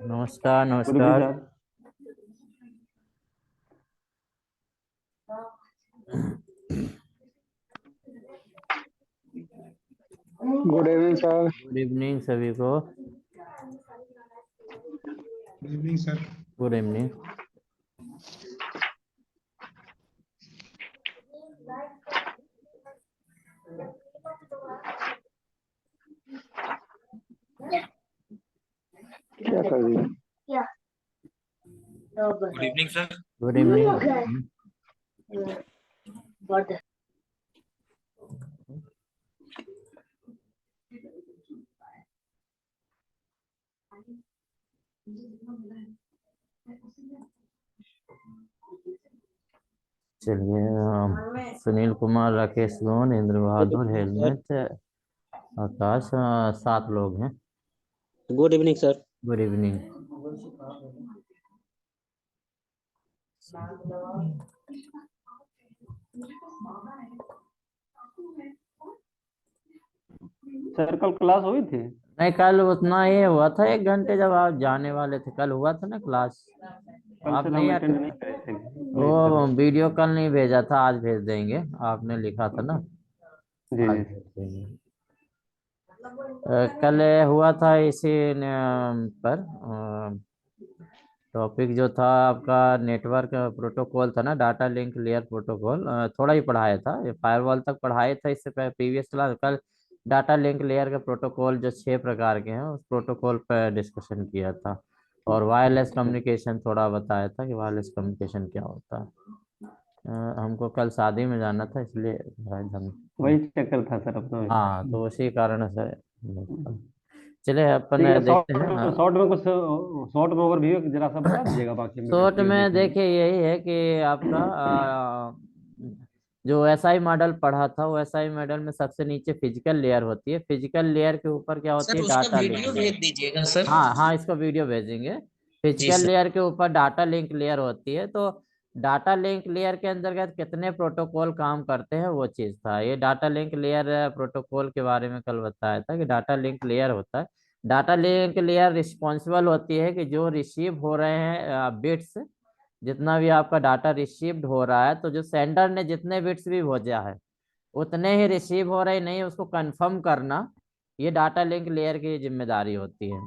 नमस्कार। नमस्कार। गुड नमस्कार। Evening good evening sir. Good evening सभी को। Good evening sir. Good evening. क्या कर रही है? Good evening sir. Good evening. चलिए, सुनील कुमार, राकेश गोन, इंद्र बहादुर, हेलमेट, आकाश, 7 लोग हैं। Good evening sir. Good evening. Sir कल क्लास हुई थी? नहीं, कल उतना ही हुआ था, 1 घंटे जब आप जाने वाले थे। कल हुआ था ना क्लास, कल आप सर नहीं हम आते अटेंड नहीं थे। करे थे। वो वीडियो कल नहीं भेजा था, आज भेज देंगे। आपने लिखा था ना, जी आज जी। भेज देंगे। कल हुआ था इसी पर टॉपिक जो था आपका नेटवर्क प्रोटोकॉल था ना, डाटा लिंक लेयर प्रोटोकॉल। थोड़ा ही पढ़ाया था, ये फायरवॉल तक पढ़ाया था इससे प्रीवियस क्लास। कल डाटा लिंक लेयर के प्रोटोकॉल जो 6 प्रकार के हैं, उस प्रोटोकॉल पर डिस्कशन किया था। और वायरलेस अच्छा। कम्युनिकेशन थोड़ा बताया था कि वायरलेस कम्युनिकेशन क्या होता है। हमको कल शादी में जाना था, इसलिए शायद हम। वही चक्कर था सर अब तो। हाँ, तो उसी कारण से। चलिए अपन ठीक है। देखते हैं। शॉर्ट में ओवरव्यू जरा सा बता दीजिएगा, बाकी हम शॉर्ट वीडियो में देखेंगे। देखिए यही है कि आपका जो एसआई मॉडल पढ़ा था, वो एसआई मॉडल में सबसे नीचे फिजिकल लेयर होती है। फिजिकल लेयर के ऊपर क्या होती सर है? उसका डाटा लिंक वीडियो लेयर। भेज दीजिएगा सर। हाँ हाँ, इसको वीडियो भेजेंगे। जी फिजिकल सर। लेयर के ऊपर डाटा लिंक लेयर होती है। तो डाटा लिंक लेयर के अंतर्गत कितने प्रोटोकॉल काम करते हैं, वो चीज था। ये डाटा लिंक लेयर प्रोटोकॉल के बारे में कल बताया था कि डाटा लिंक लेयर होता है। डाटा लिंक लेयर रिस्पॉन्सिबल होती है कि जो रिसीव हो रहे हैं बिट्स, जितना भी आपका डाटा रिसीव्ड हो रहा है, तो जो सेंडर ने जितने बिट्स भी भेजा है उतने ही रिसीव हो रहे, नहीं उसको कंफर्म करना, ये डाटा लिंक लेयर की जिम्मेदारी होती है।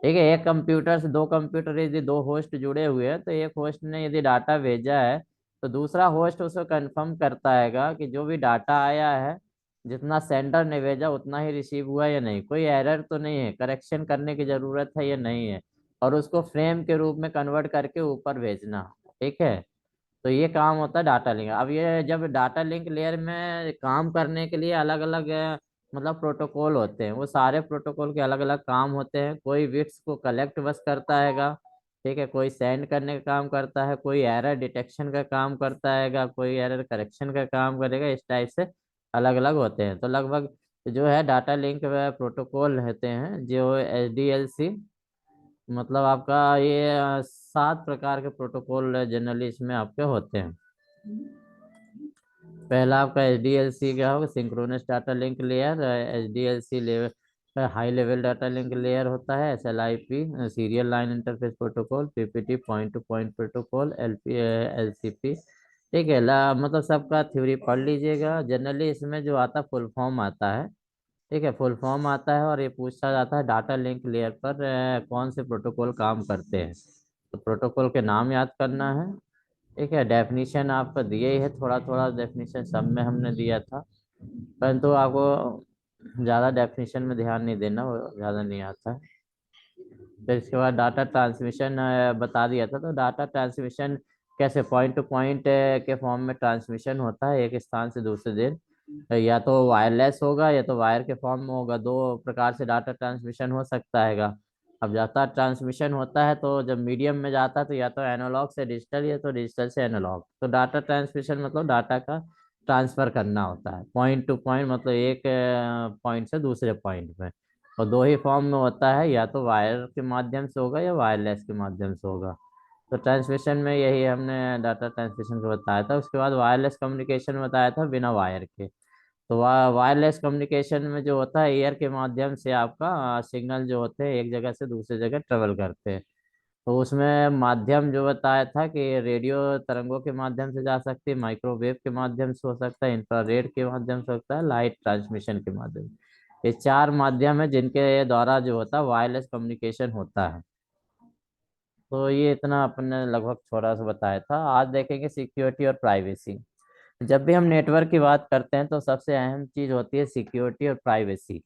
ठीक है, एक कंप्यूटर से 2 कंप्यूटर यदि 2 होस्ट जुड़े हुए हैं, तो एक होस्ट ने यदि डाटा भेजा है, तो दूसरा होस्ट उसको कंफर्म करता है कि जो भी डाटा आया है, जितना सेंडर ने भेजा उतना ही रिसीव हुआ या नहीं, कोई एरर तो नहीं है, करेक्शन करने की जरूरत है या नहीं है, और उसको फ्रेम के रूप में कन्वर्ट करके ऊपर भेजना। ठीक है, तो ये काम होता है डाटा लिंक। अब ये जब डाटा लिंक लेयर में काम करने के लिए अलग अलग मतलब प्रोटोकॉल होते हैं, वो सारे प्रोटोकॉल के अलग अलग काम होते हैं। कोई बिट्स को कलेक्ट बस करता हैगा, ठीक है, कोई सेंड करने का काम करता है, कोई एरर डिटेक्शन का काम करता हैगा, कोई एरर करेक्शन का काम करेगा। इस टाइप से अलग अलग होते हैं। तो लगभग जो है डाटा लिंक प्रोटोकॉल रहते हैं जो एचडीएलसी, मतलब आपका ये 7 प्रकार के प्रोटोकॉल जनरली इसमें आपके होते हैं। पहला आपका एचडीएलसी क्या होगा? Synchronous data link layer. HDLC level high level data link layer होता है। SLIP serial line interface protocol. PPT point to point protocol. LP LCP. ठीक है, मतलब सबका थ्योरी पढ़ लीजिएगा। जनरली इसमें जो आता फुल फॉर्म आता है, ठीक है, फुल फॉर्म आता है, और ये पूछा जाता है डाटा लिंक लेयर पर कौन से प्रोटोकॉल काम करते हैं। तो प्रोटोकॉल के नाम याद करना है। ठीक है, डेफिनेशन आपको दिए ही है, थोड़ा थोड़ा डेफिनेशन सब में हमने दिया था, परंतु आपको ज़्यादा डेफिनेशन में ध्यान नहीं देना, वो ज़्यादा नहीं आता है। फिर इसके बाद डाटा ट्रांसमिशन बता दिया था। तो डाटा ट्रांसमिशन कैसे? पॉइंट टू पॉइंट के फॉर्म में ट्रांसमिशन होता है, एक स्थान से दूसरे दिन। या तो वायरलेस होगा या तो वायर के फॉर्म में होगा। 2 प्रकार से डाटा ट्रांसमिशन हो सकता हैगा। अब डाटा ट्रांसमिशन होता है तो जब मीडियम में जाता है तो या तो एनालॉग से डिजिटल या तो डिजिटल से एनालॉग। तो डाटा ट्रांसमिशन मतलब डाटा का ट्रांसफर करना होता है, पॉइंट टू पॉइंट, मतलब एक पॉइंट से दूसरे पॉइंट में। और दो ही फॉर्म में होता है, या तो वायर के माध्यम से होगा या वायरलेस के माध्यम से होगा। तो ट्रांसमिशन में यही हमने डाटा ट्रांसमिशन को बताया था। उसके बाद वायरलेस कम्युनिकेशन में बताया था बिना वायर के। तो वायरलेस कम्युनिकेशन में जो होता है, एयर के माध्यम से आपका सिग्नल जो होते हैं एक जगह से दूसरी जगह ट्रेवल करते हैं। तो उसमें माध्यम जो बताया था कि रेडियो तरंगों के माध्यम से जा सकती है, माइक्रोवेव के माध्यम से हो सकता है, इंफ्रारेड के माध्यम से हो सकता है, लाइट ट्रांसमिशन के माध्यम से। ये चार माध्यम है जिनके द्वारा जो होता है वायरलेस कम्युनिकेशन होता है। तो ये इतना अपने लगभग थोड़ा सा बताया था। आज देखेंगे सिक्योरिटी और प्राइवेसी। जब भी हम नेटवर्क की बात करते हैं तो सबसे अहम चीज होती है सिक्योरिटी और प्राइवेसी।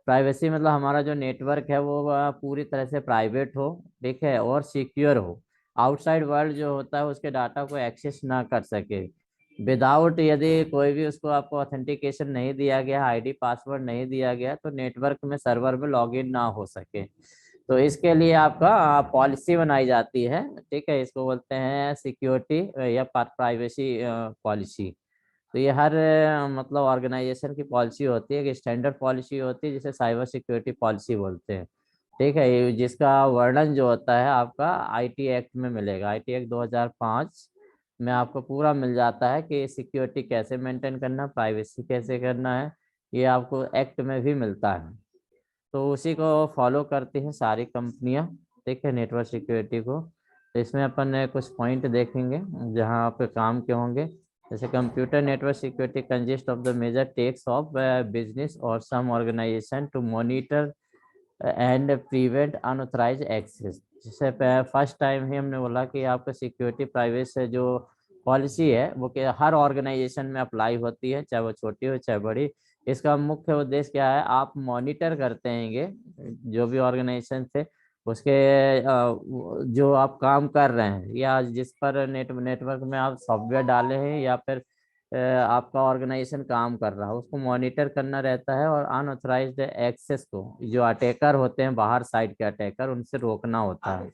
प्राइवेसी मतलब हमारा जो नेटवर्क है वो पूरी तरह से प्राइवेट हो, ठीक है, और सिक्योर हो। आउटसाइड वर्ल्ड जो होता है उसके डाटा को एक्सेस ना कर सके विदाउट, यदि कोई भी उसको आपको ऑथेंटिकेशन नहीं दिया गया, आईडी पासवर्ड नहीं दिया गया, तो नेटवर्क में सर्वर में लॉगिन ना हो सके। तो इसके लिए आपका पॉलिसी बनाई जाती है, ठीक है, इसको बोलते हैं सिक्योरिटी या प्राइवेसी पॉलिसी। तो ये हर मतलब ऑर्गेनाइजेशन की पॉलिसी होती है, कि स्टैंडर्ड पॉलिसी होती है जिसे साइबर सिक्योरिटी पॉलिसी बोलते हैं, ठीक है। जिसका वर्णन जो होता है आपका आईटी एक्ट में मिलेगा। आईटी एक्ट 2005 में आपको पूरा मिल जाता है कि सिक्योरिटी कैसे मेंटेन करना, प्राइवेसी कैसे करना है, ये आपको एक्ट में भी मिलता है। तो उसी को फॉलो करती हैं सारी कंपनियां, ठीक है, नेटवर्क सिक्योरिटी को। तो इसमें अपन कुछ पॉइंट देखेंगे जहां आप काम के होंगे। जैसे computer network security consist of the major tasks of business और some organisation to monitor and prevent unauthorize access. जैसे फर्स्ट टाइम ही हमने बोला कि आपका सिक्योरिटी प्राइवेसी जो पॉलिसी है वो कि हर ऑर्गेनाइजेशन में अप्लाई होती है, चाहे वो छोटी हो चाहे बड़ी। इसका मुख्य उद्देश्य क्या है, आप मॉनिटर करते हैंगे जो भी ऑर्गेनाइजेशन थे उसके जो आप काम कर रहे हैं, या जिस पर नेटवर्क में आप सॉफ्टवेयर डाले हैं, या फिर आपका ऑर्गेनाइजेशन काम कर रहा है, उसको मॉनिटर करना रहता है। और अनऑथराइज्ड एक्सेस को, जो अटैकर होते हैं बाहर साइड के अटैकर, उनसे रोकना होता है।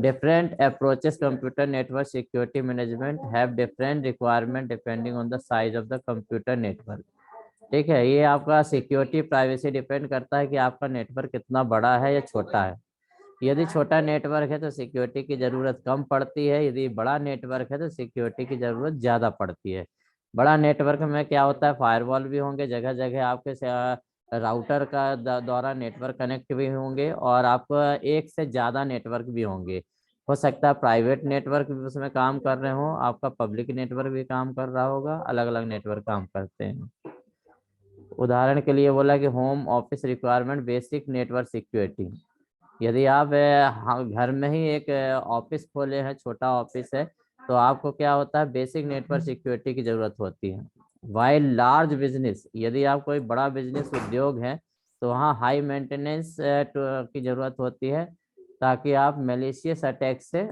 Different approaches computer network security management have different requirement depending on the size of the computer network, ठीक है। ये आपका सिक्योरिटी प्राइवेसी डिपेंड करता है कि आपका नेटवर्क कितना बड़ा है या छोटा है। यदि छोटा नेटवर्क है तो सिक्योरिटी की जरूरत कम पड़ती है, यदि बड़ा नेटवर्क है तो सिक्योरिटी की जरूरत ज्यादा पड़ती है। बड़ा नेटवर्क में क्या होता है, फायरवॉल भी होंगे जगह जगह आपके, राउटर का द्वारा नेटवर्क कनेक्ट भी होंगे, और आपको एक से ज्यादा नेटवर्क भी होंगे। हो सकता है प्राइवेट नेटवर्क भी उसमें काम कर रहे हो, आपका पब्लिक नेटवर्क भी काम कर रहा होगा, अलग अलग नेटवर्क काम करते हैं। उदाहरण के लिए बोला कि home office requirement basic network security. यदि आप घर में ही एक ऑफिस खोले हैं, छोटा ऑफिस है, तो आपको क्या होता है, बेसिक नेटवर्क सिक्योरिटी की जरूरत होती है। वाइल लार्ज बिजनेस, यदि आप कोई बड़ा बिजनेस उद्योग है तो वहाँ हाई मेंटेनेंस की जरूरत होती है, ताकि आप मैलिशियस अटैक से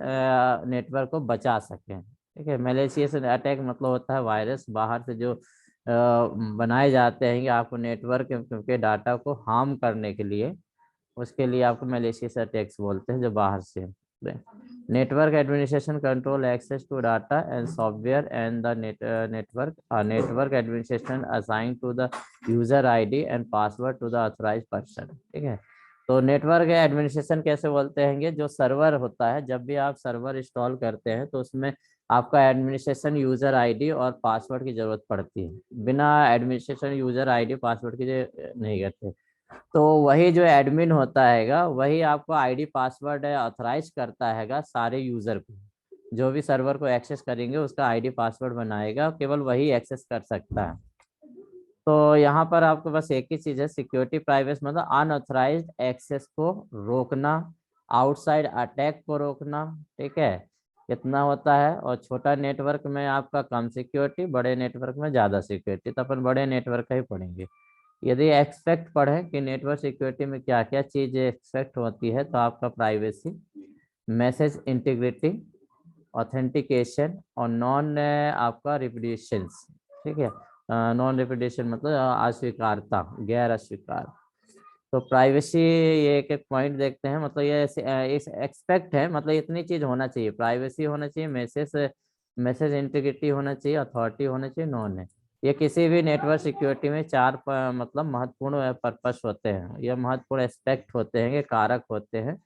नेटवर्क को बचा सकें, ठीक है। मैलिशियस अटैक मतलब होता है वायरस बाहर से जो बनाए जाते हैं कि आपको नेटवर्क के डाटा को हार्म करने के लिए, उसके लिए आपको मैलिशियस अटैक्स बोलते हैं जो बाहर से। Network administration control access to data and software and the network administration assign to the user ID and password to the authorized person, ठीक है। तो नेटवर्क एडमिनिस्ट्रेशन कैसे बोलते हैं, जो सर्वर होता है, जब भी आप सर्वर इंस्टॉल करते हैं तो उसमें आपका एडमिनिस्ट्रेशन यूजर आईडी और पासवर्ड की जरूरत पड़ती है। बिना एडमिनिस्ट्रेशन यूजर आईडी पासवर्ड की नहीं करते। तो वही जो एडमिन होता हैगा वही आपको आईडी पासवर्ड ऑथराइज करता हैगा सारे यूजर को। जो भी सर्वर को एक्सेस करेंगे उसका आईडी पासवर्ड बनाएगा, केवल वही एक्सेस कर सकता है। तो यहाँ पर आपको बस एक ही चीज है, सिक्योरिटी प्राइवेसी मतलब अनऑथराइज्ड एक्सेस को रोकना, आउटसाइड अटैक को रोकना, ठीक है, इतना होता है। और छोटा नेटवर्क में आपका कम सिक्योरिटी, बड़े नेटवर्क में ज्यादा सिक्योरिटी। तो अपन बड़े नेटवर्क का ही पढ़ेंगे। यदि एक्सपेक्ट पढ़ें कि नेटवर्क सिक्योरिटी में क्या क्या चीज एक्सपेक्ट होती है, तो आपका प्राइवेसी, मैसेज इंटीग्रिटी, ऑथेंटिकेशन और नॉन आपका रिपीटेशंस, ठीक है। नॉन रिपीटेशन मतलब अस्वीकारता, गैर अस्वीकार। तो प्राइवेसी, ये एक एक पॉइंट देखते हैं, मतलब ये इस एक्सपेक्ट है, मतलब इतनी चीज होना चाहिए, प्राइवेसी होना चाहिए, मैसेज इंटीग्रिटी होना चाहिए, अथॉरिटी होना चाहिए, नॉन है। ये किसी भी नेटवर्क सिक्योरिटी में चार मतलब महत्वपूर्ण पर्पस होते हैं, ये महत्वपूर्ण एस्पेक्ट होते हैं, ये कारक होते हैं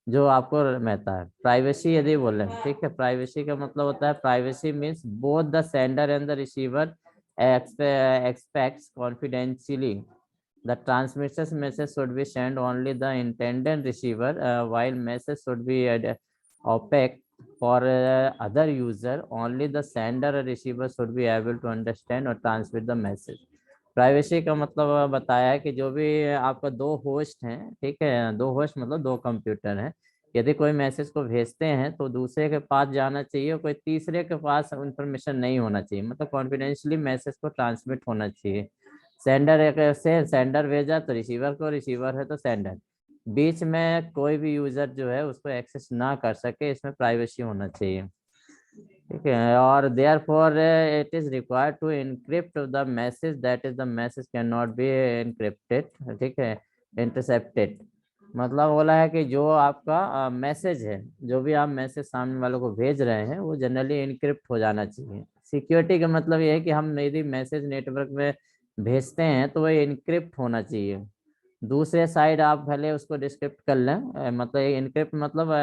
जो आपको रहता है। प्राइवेसी यदि बोले, ठीक है, प्राइवेसी का मतलब होता है, privacy means both the sender and the receiver expects confidentially the transmitted message should be sent only the intended receiver, while message should be opaque for other user. Only the sender or receiver should be able to understand or transmit the message. Privacy का मतलब बताया है कि जो भी आपका दो host हैं, ठीक है, दो होस्ट मतलब दो कंप्यूटर हैं, यदि कोई मैसेज को भेजते हैं तो दूसरे के पास जाना चाहिए, कोई तीसरे के पास इंफॉर्मेशन नहीं होना चाहिए, मतलब कॉन्फिडेंशियली मैसेज को ट्रांसमिट होना चाहिए। सेंडर एक से सेंडर भेजा तो रिसीवर को, रिसीवर है तो सेंडर, बीच में कोई भी यूजर जो है उसको एक्सेस ना कर सके, इसमें प्राइवेसी होना चाहिए, ठीक है। और therefore it is required to encrypt the message, that is the message can not be encrypted, ठीक है, इंटरसेप्टेड। मतलब बोला है कि जो आपका मैसेज है, जो भी आप मैसेज सामने वालों को भेज रहे हैं वो जनरली इनक्रिप्ट हो जाना चाहिए। सिक्योरिटी का मतलब ये है कि हम यदि मैसेज नेटवर्क में भेजते हैं तो वो इनक्रिप्ट होना चाहिए। दूसरे साइड आप भले उसको डिस्क्रिप्ट कर लें, मतलब इनक्रिप्ट मतलब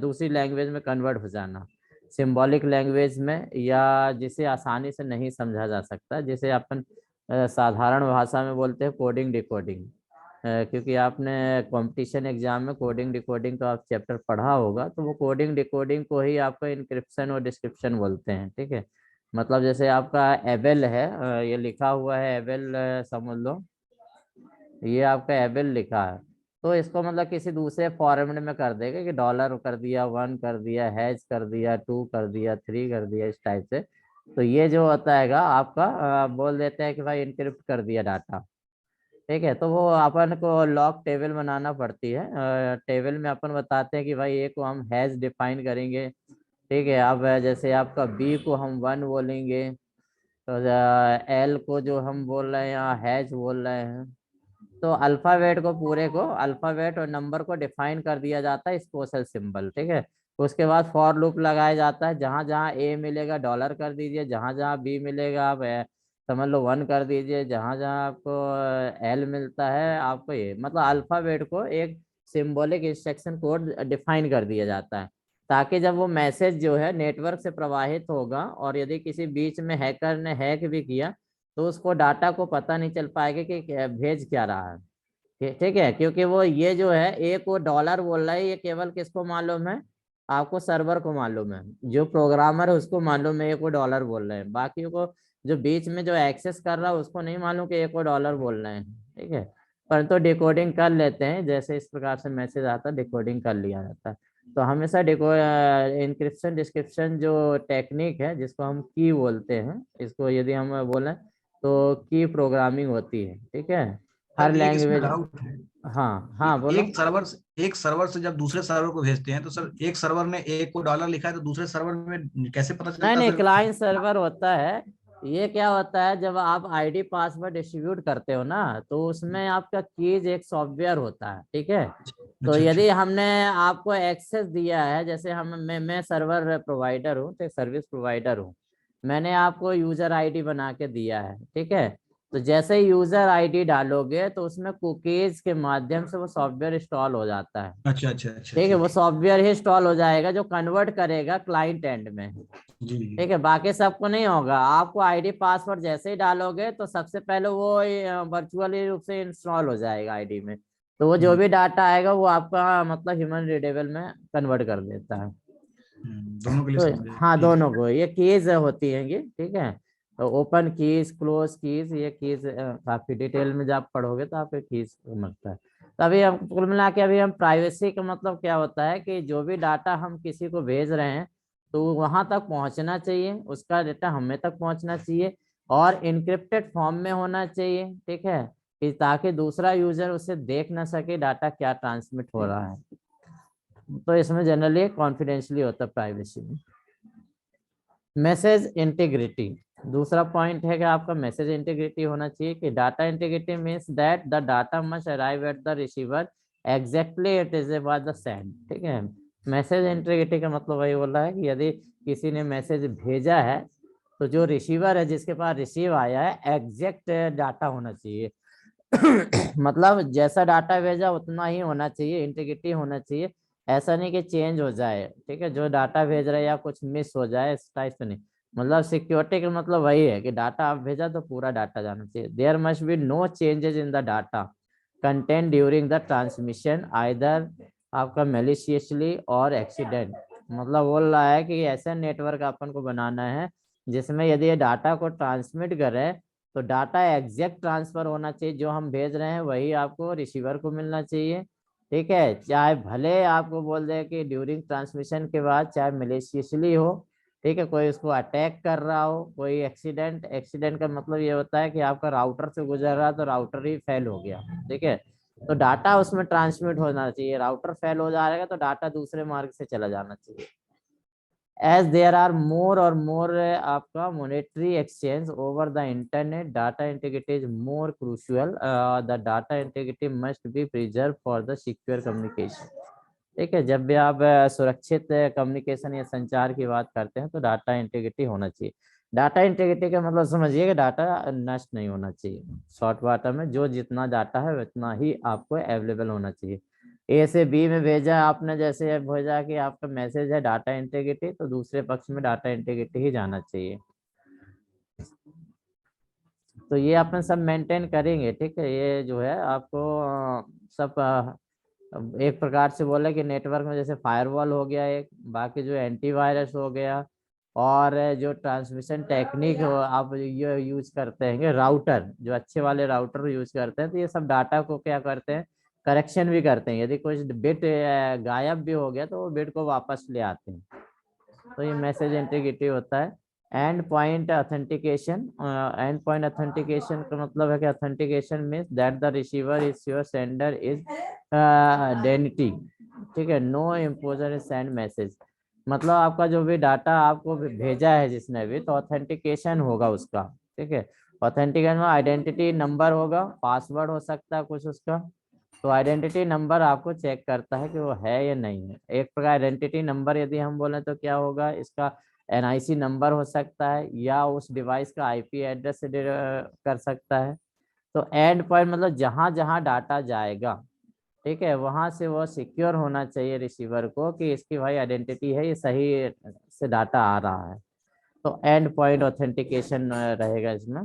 दूसरी लैंग्वेज में कन्वर्ट हो जाना, सिंबॉलिक लैंग्वेज में, या जिसे आसानी से नहीं समझा जा सकता, जिसे अपन साधारण भाषा में बोलते हैं कोडिंग डिकोडिंग। क्योंकि आपने कंपटीशन एग्जाम में कोडिंग डिकोडिंग का आप चैप्टर पढ़ा होगा, तो वो कोडिंग डिकोडिंग को ही आपका इनक्रिप्शन और डिस्क्रिप्शन बोलते हैं, ठीक है। मतलब जैसे आपका एबेल है, ये लिखा हुआ है एबेल, समझ लो ये आपका एबेल लिखा है, तो इसको मतलब किसी दूसरे फॉर्मेट में कर देगा कि डॉलर कर दिया, 1 कर दिया, हैश कर दिया, 2 कर दिया, 3 कर दिया, इस टाइप से। तो ये जो होता है आपका बोल देते हैं कि भाई इनक्रिप्ट कर दिया डाटा, ठीक है। तो वो अपन को लॉग टेबल बनाना पड़ती है, टेबल में अपन बताते हैं कि भाई ए को हम हैश डिफाइन करेंगे, ठीक है। अब जैसे आपका बी को हम 1 बोलेंगे, तो एल को जो हम बोल रहे हैं यहाँ हैश बोल रहे हैं, तो अल्फाबेट को पूरे को, अल्फाबेट और नंबर को डिफाइन कर दिया जाता है स्पेशल सिंबल, ठीक है। उसके बाद फॉर लूप लगाया जाता है, जहां जहां ए मिलेगा डॉलर कर दीजिए, जहां जहां बी मिलेगा आप समझ लो 1 कर दीजिए, जहां जहां आपको एल मिलता है आपको ये, मतलब अल्फाबेट को एक सिंबॉलिक इंस्ट्रक्शन कोड डिफाइन कर दिया जाता है, ताकि जब वो मैसेज जो है नेटवर्क से प्रवाहित होगा और यदि किसी बीच में हैकर ने हैक भी किया तो उसको डाटा को पता नहीं चल पाएगा कि भेज क्या रहा है, ठीक है। क्योंकि वो ये जो है ए को डॉलर बोल रहा है, ये केवल किसको मालूम है, आपको सर्वर को मालूम है, जो प्रोग्रामर है उसको मालूम है ए को डॉलर बोल रहे हैं, बाकी को जो बीच में जो एक्सेस कर रहा है उसको नहीं मालूम कि ए को डॉलर बोल रहे हैं, ठीक है। परंतु डिकोडिंग कर लेते हैं, जैसे इस प्रकार से मैसेज आता है डिकोडिंग कर लिया जाता है। तो हमेशा इंक्रिप्शन डिस्क्रिप्शन जो टेक्निक है जिसको हम की बोलते हैं, इसको यदि हम बोलें तो की प्रोग्रामिंग होती है, ठीक है, हर सर एक इसमें लैंग्वेज। डाउट है। हाँ हाँ बोलो। एक सर्वर से जब दूसरे सर्वर को भेजते हैं तो सर एक सर्वर ने ए को डॉलर लिखा है तो दूसरे सर्वर में कैसे पता नहीं चलता नहीं, सर? क्लाइंट सर्वर होता है। ये क्या होता है, जब आप आईडी पासवर्ड डिस्ट्रीब्यूट करते हो ना, तो उसमें आपका कीज एक सॉफ्टवेयर होता है, ठीक है। तो अच्छा अच्छा। यदि हमने आपको एक्सेस दिया है, जैसे मैं सर्वर प्रोवाइडर हूँ, तो सर्विस प्रोवाइडर हूँ, मैंने आपको यूजर आईडी बना के दिया है, ठीक है। तो जैसे ही यूजर आईडी डालोगे तो उसमें कुकीज के माध्यम से वो सॉफ्टवेयर इंस्टॉल हो जाता है, अच्छा अच्छा अच्छा ठीक है। वो ठीक है। सॉफ्टवेयर ही इंस्टॉल हो जाएगा जो कन्वर्ट करेगा क्लाइंट एंड में, जी जी। ठीक है। बाकी सबको नहीं होगा, आपको आईडी पासवर्ड जैसे ही डालोगे तो सबसे पहले वो वर्चुअली रूप से इंस्टॉल हो जाएगा आईडी में, तो वो जो भी डाटा आएगा वो आपका मतलब ह्यूमन रीडेबल में कन्वर्ट कर देता है। दोनों के लिए तो समझ गए, हाँ, ठीक दोनों है। को ये कीज होती हैं ये, ठीक है। तो ओपन कीज, क्लोज कीज, ये कीज काफी डिटेल में जब आप पढ़ोगे तो आपको कीज मिलता है। तो अभी हम कुल मिला के अभी हम प्राइवेसी का मतलब क्या होता है कि जो भी डाटा हम किसी को भेज रहे हैं तो वहां तक पहुंचना चाहिए, उसका डाटा हमें तक पहुंचना चाहिए और इनक्रिप्टेड फॉर्म में होना चाहिए, ठीक है, कि ताकि दूसरा यूजर उसे देख ना सके डाटा क्या ट्रांसमिट हो रहा है। तो इसमें जनरली कॉन्फिडेंशियली होता है प्राइवेसी में। मैसेज इंटीग्रिटी, दूसरा पॉइंट है कि आपका मैसेज इंटीग्रिटी होना चाहिए, कि data integrity means that the data must arrive at the receiver exactly it is was the send, ठीक है। मैसेज इंटीग्रिटी का मतलब वही बोल रहा है कि यदि किसी ने मैसेज भेजा है तो जो रिसीवर है जिसके पास रिसीव आया है एग्जैक्ट डाटा होना चाहिए। मतलब जैसा डाटा भेजा उतना ही होना चाहिए, इंटीग्रिटी होना चाहिए। ऐसा नहीं कि चेंज हो जाए, ठीक है, जो डाटा भेज रहे हैं या कुछ मिस हो जाए इस टाइप से नहीं। मतलब सिक्योरिटी का मतलब वही है कि डाटा आप भेजा तो पूरा डाटा जाना चाहिए। There must be no changes in the data content during the transmission either आपका मेलिशियसली और एक्सीडेंट। मतलब बोल रहा है कि ऐसा नेटवर्क अपन को बनाना है जिसमें यदि ये डाटा को ट्रांसमिट करे तो डाटा एग्जैक्ट ट्रांसफर होना चाहिए, जो हम भेज रहे हैं वही आपको रिसीवर को मिलना चाहिए। ठीक है, चाहे भले आपको बोल दे कि ड्यूरिंग ट्रांसमिशन के बाद चाहे मेलिशियसली हो, ठीक है, कोई उसको अटैक कर रहा हो, कोई एक्सीडेंट। एक्सीडेंट का मतलब ये होता है कि आपका राउटर से गुजर रहा तो राउटर ही फेल हो गया, ठीक है, तो डाटा उसमें ट्रांसमिट होना चाहिए। राउटर फेल हो जाएगा तो डाटा दूसरे मार्ग से चला जाना चाहिए। as there are more or more आपका monetary exchange over the internet, data integrity is more crucial. The data integrity must be preserved for the secure communication. ठीक है, जब भी आप सुरक्षित कम्युनिकेशन या संचार की बात करते हैं तो डाटा इंटीग्रिटी होना चाहिए। डाटा इंटीग्रिटी का मतलब समझिए कि डाटा नष्ट नहीं होना चाहिए। शॉर्ट वाटर में जो जितना डाटा है उतना ही आपको अवेलेबल होना चाहिए। ए से बी में भेजा आपने, जैसे भेजा कि आपका मैसेज है डाटा इंटीग्रिटी, तो दूसरे पक्ष में डाटा इंटीग्रिटी ही जाना चाहिए। तो ये अपन सब मेंटेन करेंगे, ठीक है। ये जो है आपको सब एक प्रकार से बोले कि नेटवर्क में जैसे फायरवॉल हो गया एक, बाकी जो एंटीवायरस हो गया, और जो ट्रांसमिशन टेक्निक आप ये यूज करते हैं राउटर, जो अच्छे वाले राउटर यूज करते हैं, तो ये सब डाटा को क्या करते हैं, करेक्शन भी करते हैं। यदि कुछ बिट गायब भी हो गया तो वो बिट को वापस ले आते हैं। तो ये मैसेज इंटीग्रिटी होता है। And point authentication, and point authentication का मतलब है कि authentication means that the receiver is your sender is identity, ठीक है, नो इम्पोजर इज सेंड मैसेज। मतलब आपका जो भी डाटा आपको भेजा है जिसने भी, तो ऑथेंटिकेशन होगा उसका, ठीक है। ऑथेंटिकेशन में आइडेंटिटी नंबर होगा, पासवर्ड हो सकता है कुछ उसका, तो आइडेंटिटी नंबर आपको चेक करता है कि वो है या नहीं है। एक प्रकार आइडेंटिटी नंबर यदि हम बोले तो क्या होगा, इसका एनआईसी नंबर हो सकता है या उस डिवाइस का आईपी एड्रेस से कर सकता है। तो एंड पॉइंट मतलब जहां जहां डाटा जाएगा, ठीक है, वहां से वो सिक्योर होना चाहिए रिसीवर को कि इसकी भाई आइडेंटिटी है, ये सही से डाटा आ रहा है। तो एंड पॉइंट ऑथेंटिकेशन रहेगा इसमें।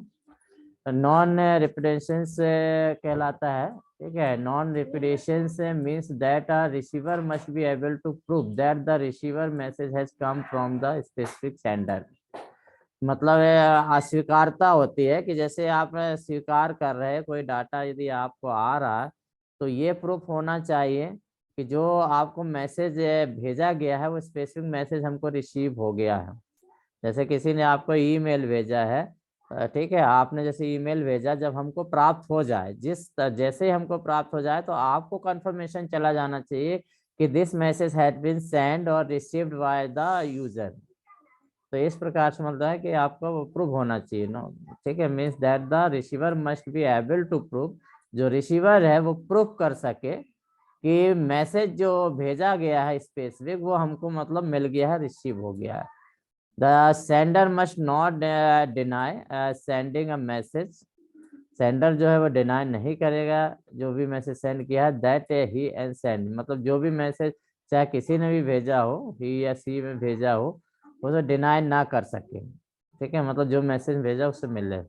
नॉन रिपीटेशन कहलाता है, ठीक है। Non repetition means that a receiver must be able to prove that the receiver message has come from the specific sender. मतलब अस्वीकारता होती है कि जैसे आप स्वीकार कर रहे हैं कोई डाटा यदि आपको आ रहा है, तो ये प्रूफ होना चाहिए कि जो आपको मैसेज भेजा गया है वो स्पेसिफिक मैसेज हमको रिसीव हो गया है। जैसे किसी ने आपको ईमेल भेजा है, ठीक है, आपने जैसे ईमेल भेजा, जब हमको प्राप्त हो जाए, जैसे ही हमको प्राप्त हो जाए तो आपको कंफर्मेशन चला जाना चाहिए कि this message had been send और रिसीव्ड बाय द यूजर। तो इस प्रकार से मतलब है कि आपको प्रूव होना चाहिए नो, ठीक है, means that the receiver must be able to prove, जो रिसीवर है वो प्रूव कर सके कि मैसेज जो भेजा गया है स्पेसिफिक वो हमको मतलब मिल गया है, रिसीव हो गया है। The sender must not deny sending a message. Sender जो है वो डिनाई नहीं करेगा जो भी मैसेज सेंड किया है, दैट ही एंड सेंड, मतलब जो भी मैसेज चाहे किसी ने भी भेजा हो, ही या सी में भेजा हो, वो तो डिनाई ना कर सके, ठीक है, मतलब जो मैसेज भेजा उससे मिले।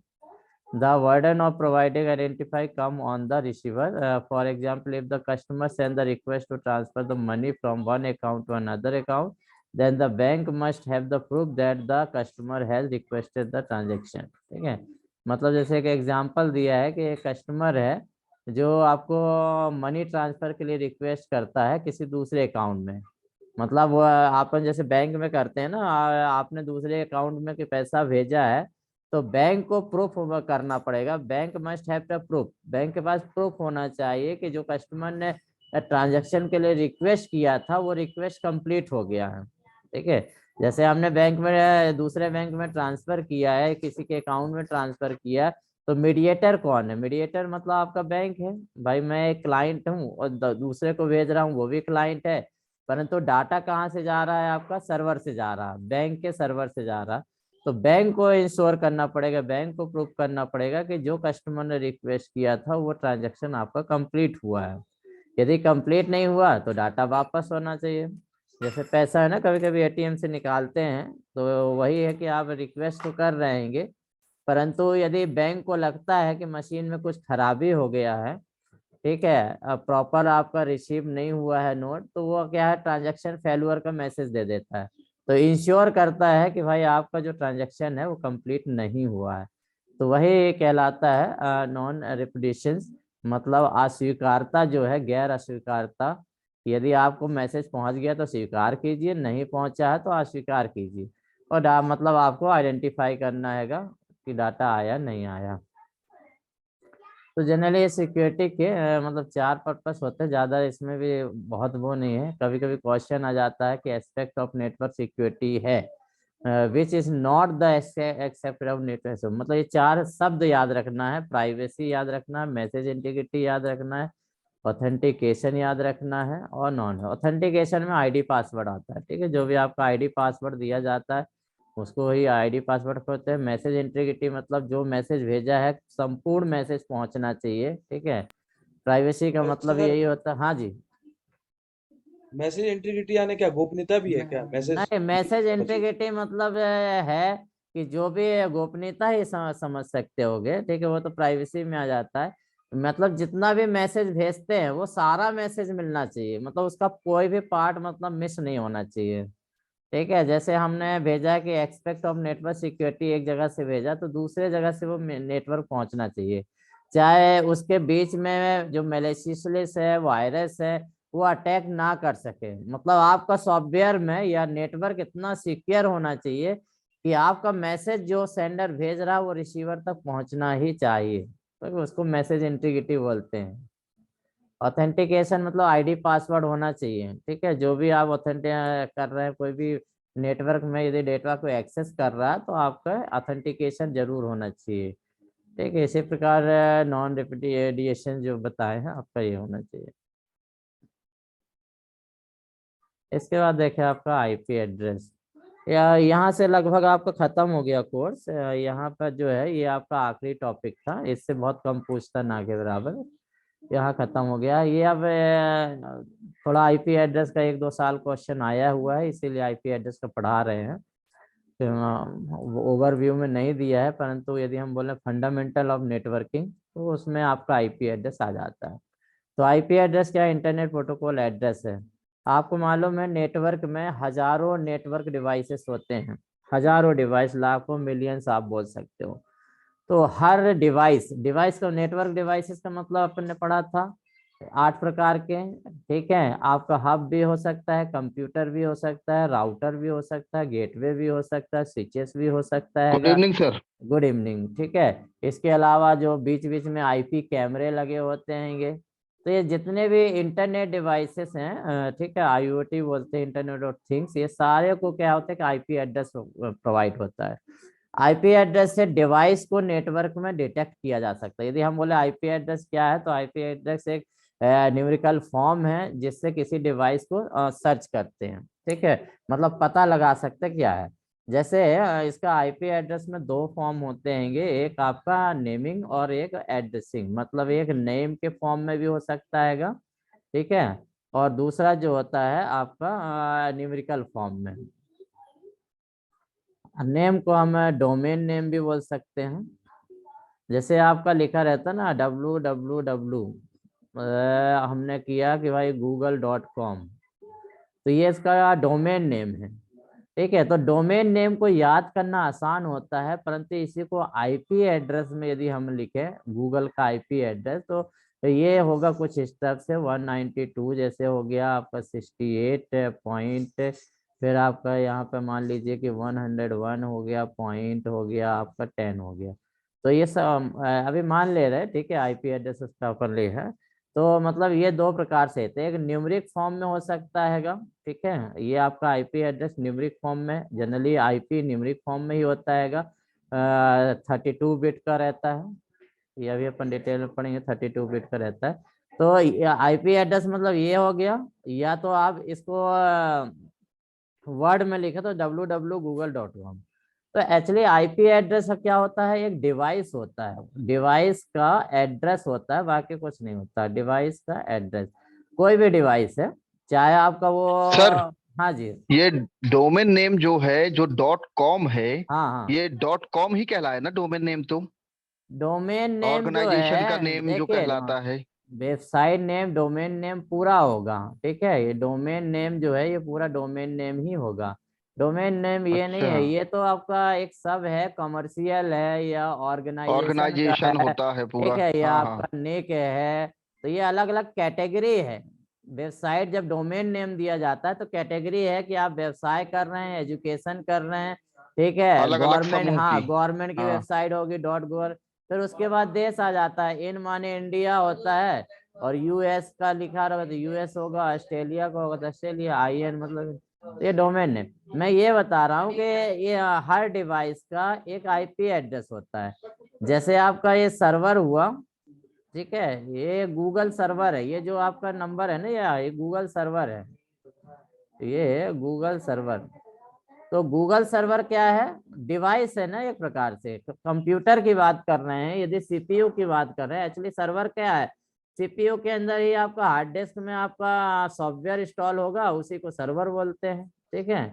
The burden of providing identify come on the receiver. For example, if the customer send the request to transfer the money from one account to another account, then the bank must have the proof that the customer has requested the transaction. ठीक है, मतलब जैसे एक example दिया है कि एक customer है जो आपको मनी ट्रांसफर के लिए रिक्वेस्ट करता है किसी दूसरे अकाउंट में। मतलब वो आपन जैसे बैंक में करते हैं ना, आपने दूसरे अकाउंट में कि पैसा भेजा है तो बैंक को प्रूफ करना पड़ेगा। Bank must have the proof, bank के पास प्रूफ होना चाहिए कि जो कस्टमर ने ट्रांजैक्शन के लिए रिक्वेस्ट किया था वो रिक्वेस्ट कंप्लीट हो गया है, ठीक है। जैसे हमने बैंक में दूसरे बैंक में ट्रांसफर किया है, किसी के अकाउंट में ट्रांसफर किया, तो मीडिएटर कौन है, मीडिएटर मतलब आपका बैंक है। भाई मैं एक क्लाइंट हूँ और दूसरे को भेज रहा हूँ, वो भी क्लाइंट है, परंतु डाटा कहाँ से जा रहा है, आपका सर्वर से जा रहा है, बैंक के सर्वर से जा रहा है। तो बैंक को इंश्योर करना पड़ेगा, बैंक को प्रूव करना पड़ेगा कि जो कस्टमर ने रिक्वेस्ट किया था वो ट्रांजैक्शन आपका कंप्लीट हुआ है। यदि कंप्लीट नहीं हुआ तो डाटा वापस होना चाहिए। जैसे पैसा है ना, कभी कभी एटीएम से निकालते हैं, तो वही है कि आप रिक्वेस्ट तो कर रहे हैं, परंतु यदि बैंक को लगता है कि मशीन में कुछ खराबी हो गया है, ठीक है, प्रॉपर आपका रिसीव नहीं हुआ है नोट, तो वो क्या है, ट्रांजैक्शन फेल्यूर का मैसेज दे देता है। तो इंश्योर करता है कि भाई आपका जो ट्रांजैक्शन है वो कंप्लीट नहीं हुआ है। तो वही कहलाता है नॉन रिपिटिशन, मतलब अस्वीकारता जो है, गैर अस्वीकारता। यदि आपको मैसेज पहुंच गया तो स्वीकार कीजिए, नहीं पहुंचा है तो अस्वीकार कीजिए। और मतलब आपको आइडेंटिफाई करना हैगा कि डाटा आया नहीं आया। तो जनरली सिक्योरिटी के मतलब 4 पर्पस होते हैं, ज़्यादा इसमें भी बहुत वो नहीं है। कभी कभी क्वेश्चन आ जाता है कि एस्पेक्ट ऑफ नेटवर्क सिक्योरिटी है which is not the except of network, मतलब ये 4 शब्द याद रखना है। प्राइवेसी याद रखना है, मैसेज इंटीग्रिटी याद रखना है, ऑथेंटिकेशन याद रखना है, और नॉन है। ऑथेंटिकेशन में आईडी पासवर्ड आता है, ठीक है, जो भी आपका आईडी पासवर्ड दिया जाता है उसको ही आईडी पासवर्ड कहते हैं। मैसेज इंटीग्रिटी मतलब जो मैसेज भेजा है संपूर्ण मैसेज पहुंचना चाहिए, ठीक है। प्राइवेसी का मतलब सर यही होता है। हाँ जी। मैसेज इंटीग्रिटी यानी क्या, गोपनीयता भी है क्या मैसेज? नहीं, मैसेज इंटीग्रिटी मतलब है कि जो भी गोपनीयता ही समझ सकते होगे, ठीक है, वो तो प्राइवेसी में आ जाता है। मतलब जितना भी मैसेज भेजते हैं वो सारा मैसेज मिलना चाहिए, मतलब उसका कोई भी पार्ट मतलब मिस नहीं होना चाहिए, ठीक है। जैसे हमने भेजा कि एक्सपेक्ट ऑफ नेटवर्क सिक्योरिटी एक जगह से भेजा, तो दूसरे जगह से वो नेटवर्क पहुंचना चाहिए, चाहे उसके बीच में जो मैलिशियस है, वायरस है, वो अटैक ना कर सके। मतलब आपका सॉफ्टवेयर में या नेटवर्क इतना सिक्योर होना चाहिए कि आपका मैसेज जो सेंडर भेज रहा है वो रिसीवर तक पहुंचना ही चाहिए, तो उसको मैसेज इंटीग्रिटी बोलते हैं। ऑथेंटिकेशन मतलब आईडी पासवर्ड होना चाहिए, ठीक है। जो भी आप ऑथेंटिक कर रहे हैं कोई भी नेटवर्क में, यदि डेटा को एक्सेस कर रहा है तो आपका ऑथेंटिकेशन जरूर होना चाहिए, ठीक है। इसी प्रकार नॉन रिपीडिएशन जो बताए हैं आपका ये होना चाहिए। इसके बाद देखें आपका आईपी एड्रेस। या यहाँ से लगभग आपका खत्म हो गया कोर्स। यहाँ पर जो है ये आपका आखिरी टॉपिक था, इससे बहुत कम पूछता ना के बराबर। यहाँ खत्म हो गया ये। अब थोड़ा आईपी एड्रेस का 1-2 साल क्वेश्चन आया हुआ है, इसीलिए आईपी एड्रेस का पढ़ा रहे हैं। ओवरव्यू में नहीं दिया है, परंतु यदि हम बोले फंडामेंटल ऑफ नेटवर्किंग तो उसमें आपका आईपी एड्रेस आ जाता है। तो आईपी एड्रेस क्या है? इंटरनेट प्रोटोकॉल एड्रेस है। आपको मालूम है नेटवर्क में हजारों नेटवर्क डिवाइसेस होते हैं, हजारों डिवाइस, लाखों, मिलियंस आप बोल सकते हो। तो हर डिवाइस, डिवाइस का नेटवर्क डिवाइसेस का मतलब अपन ने पढ़ा था 8 प्रकार के, ठीक है। आपका हब भी हो सकता है, कंप्यूटर भी हो सकता है, राउटर भी हो सकता है, गेटवे भी हो सकता है, स्विचेस भी हो सकता है। Good evening sir. Good evening, ठीक है। इसके अलावा जो बीच बीच में आईपी कैमरे लगे होते हैं, तो ये जितने भी इंटरनेट डिवाइसेस हैं, ठीक है, आईओटी बोलते हैं, इंटरनेट ऑफ थिंग्स, ये सारे को क्या होता है कि आईपी एड्रेस प्रोवाइड होता है। आईपी एड्रेस से डिवाइस को नेटवर्क में डिटेक्ट किया जा सकता है। यदि हम बोले आईपी एड्रेस क्या है, तो आईपी एड्रेस एक न्यूमेरिकल फॉर्म है जिससे किसी डिवाइस को सर्च करते हैं, ठीक है, मतलब पता लगा सकते क्या है। जैसे इसका आईपी एड्रेस में 2 फॉर्म होते हैं, एक आपका नेमिंग और एक एड्रेसिंग, मतलब एक नेम के फॉर्म में भी हो सकता है, ठीक है, और दूसरा जो होता है आपका न्यूमेरिकल फॉर्म में। नेम को हम डोमेन नेम भी बोल सकते हैं। जैसे आपका लिखा रहता ना www, हमने किया कि भाई google.com, तो ये इसका डोमेन नेम है, ठीक है। तो डोमेन नेम को याद करना आसान होता है, परंतु इसी को आईपी एड्रेस में यदि हम लिखे गूगल का आईपी एड्रेस, तो ये होगा कुछ इस तरह से 192 जैसे हो गया आपका 68 पॉइंट, फिर आपका यहाँ पे मान लीजिए कि 101 हो गया, पॉइंट हो गया आपका 10 हो गया। तो ये सब अभी मान ले रहे, ठीक है, आईपी एड्रेस उसका पर ले है। तो मतलब ये 2 प्रकार से थे, एक न्यूमेरिक फॉर्म में हो सकता हैगा, ठीक है, ये आपका आईपी एड्रेस न्यूमेरिक फॉर्म में, जनरली आईपी न्यूमेरिक फॉर्म में ही होता हैगा, 32 बिट का रहता है, ये अभी अपन डिटेल में पढ़ेंगे, 32 बिट का रहता है। तो आईपी एड्रेस मतलब ये हो गया, या तो आप इसको वर्ड में लिखे तो www.google.com, तो एक्चुअली आईपी एड्रेस क्या होता है, एक डिवाइस होता है, डिवाइस का एड्रेस होता है, बाकी कुछ नहीं होता। डिवाइस का एड्रेस कोई भी डिवाइस है, चाहे आपका वो, सर हाँ जी, ये डोमेन नेम जो है, जो डॉट कॉम है, हाँ हाँ, ये डॉट कॉम ही कहलाए ना डोमेन नेम तो? डोमेन नेम जो ऑर्गेनाइजेशन का है, नेम जो देखिए, कहलाता है। वेबसाइट नेम डोमेन नेम पूरा होगा, ठीक है। ये डोमेन नेम जो है ये पूरा डोमेन नेम ही होगा। डोमेन नेम ये नहीं अच्छा, है, ये तो आपका एक सब है, कमर्शियल है या ऑर्गेनाइजेशन का ऑर्गेनाइजेशन है, होता है ठीक पूरा। है, या हाँ हाँ। आपका नेक है। तो ये अलग अलग कैटेगरी है। वेबसाइट जब डोमेन नेम दिया जाता है तो कैटेगरी है कि आप व्यवसाय कर रहे हैं, एजुकेशन कर रहे हैं, ठीक है, अलग अलग गवर्नमेंट, समूह की। हाँ गवर्नमेंट की हाँ। वेबसाइट होगी .gov। फिर उसके बाद देश आ जाता है, इन माने इंडिया होता है, और यूएस का लिखा रहा तो यूएस होगा, ऑस्ट्रेलिया का होगा तो ऑस्ट्रेलिया, आईएन मतलब ये डोमेन नेम। मैं ये बता रहा हूँ कि ये हर डिवाइस का एक आईपी एड्रेस होता है। जैसे आपका ये सर्वर हुआ, ठीक है, ये गूगल सर्वर है, ये जो आपका नंबर है ना, ये गूगल सर्वर है, ये गूगल सर्वर। तो गूगल सर्वर क्या है, डिवाइस है ना, एक प्रकार से कंप्यूटर की बात कर रहे हैं, यदि सीपीयू की बात कर रहे हैं। एक्चुअली सर्वर क्या है, सीपीयू के अंदर ही आपका हार्ड डिस्क में आपका सॉफ्टवेयर इंस्टॉल होगा, उसी को सर्वर बोलते हैं, ठीक है।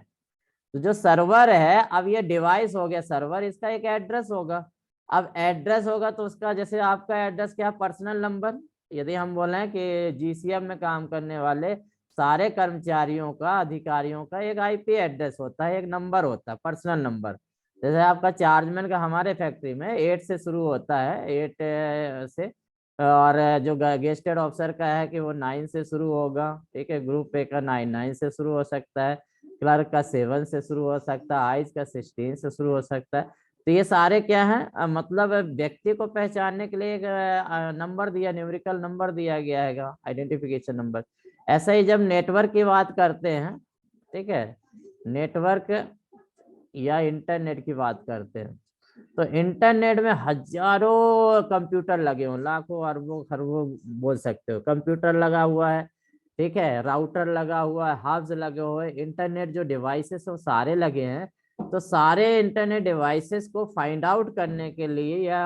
तो जो सर्वर है, अब ये डिवाइस हो गया सर्वर, इसका एक एड्रेस होगा। अब एड्रेस होगा तो उसका, जैसे आपका एड्रेस क्या, पर्सनल नंबर। यदि हम बोले कि जीसीएम में काम करने वाले सारे कर्मचारियों का, अधिकारियों का एक आईपी एड्रेस होता है, एक नंबर होता है, पर्सनल नंबर। जैसे आपका चार्जमैन का हमारे फैक्ट्री में 8 से शुरू होता है, 8 से, और जो गेस्टेड ऑफिसर का है कि वो 9 से शुरू होगा, ठीक है, ग्रुप ए का 9 से शुरू हो सकता है, क्लर्क का 7 से शुरू हो सकता है, आइज का 16 से शुरू हो सकता है। तो ये सारे क्या है, मतलब व्यक्ति को पहचानने के लिए एक नंबर दिया, न्यूमेरिकल नंबर दिया गया है, आइडेंटिफिकेशन नंबर। ऐसा ही जब नेटवर्क की बात करते हैं, ठीक है, नेटवर्क या इंटरनेट की बात करते हैं, तो इंटरनेट में हजारों कंप्यूटर लगे हो, लाखों अरबों खरबों बोल सकते हो, कंप्यूटर लगा हुआ है, ठीक है, राउटर लगा हुआ है, हब्स लगे हुए, इंटरनेट जो डिवाइसेस वो सारे लगे हैं। तो सारे इंटरनेट डिवाइसेस को फाइंड आउट करने के लिए या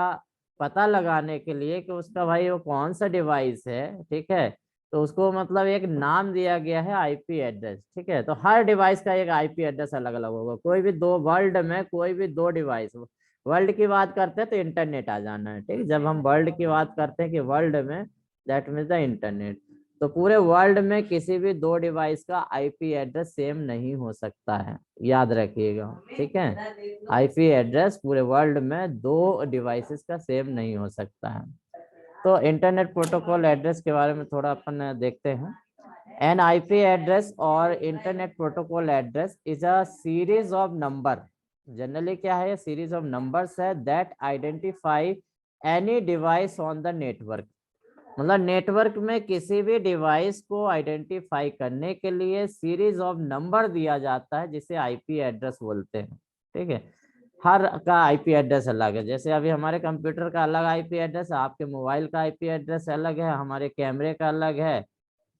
पता लगाने के लिए कि उसका भाई वो कौन सा डिवाइस है, ठीक है, तो उसको मतलब एक नाम दिया गया है आईपी एड्रेस, ठीक है। तो हर डिवाइस का एक आईपी एड्रेस अलग अलग होगा। कोई भी दो वर्ल्ड में कोई भी दो डिवाइस, वर्ल्ड की बात करते हैं तो इंटरनेट आ जाना है, ठीक। जब हम वर्ल्ड की बात करते हैं कि वर्ल्ड में, दैट मीन्स द इंटरनेट। तो पूरे वर्ल्ड में किसी भी दो डिवाइस का आईपी एड्रेस सेम नहीं हो सकता है, याद रखिएगा, ठीक है। आईपी एड्रेस पूरे वर्ल्ड में दो डिवाइसेस का सेम नहीं हो सकता है। तो इंटरनेट प्रोटोकॉल एड्रेस के बारे में थोड़ा अपन देखते हैं। एन आईपी एड्रेस और internet protocol address is a series of number. Generally क्या है, सीरीज ऑफ नंबर्स है that identify any device on the network. मतलब नेटवर्क में किसी भी डिवाइस को आइडेंटिफाई करने के लिए सीरीज ऑफ नंबर दिया जाता है, जिसे आईपी एड्रेस बोलते हैं, ठीक है। हर का आईपी एड्रेस अलग है। जैसे अभी हमारे कंप्यूटर का अलग आईपी एड्रेस है, आपके मोबाइल का आईपी एड्रेस अलग है, हमारे कैमरे का अलग है,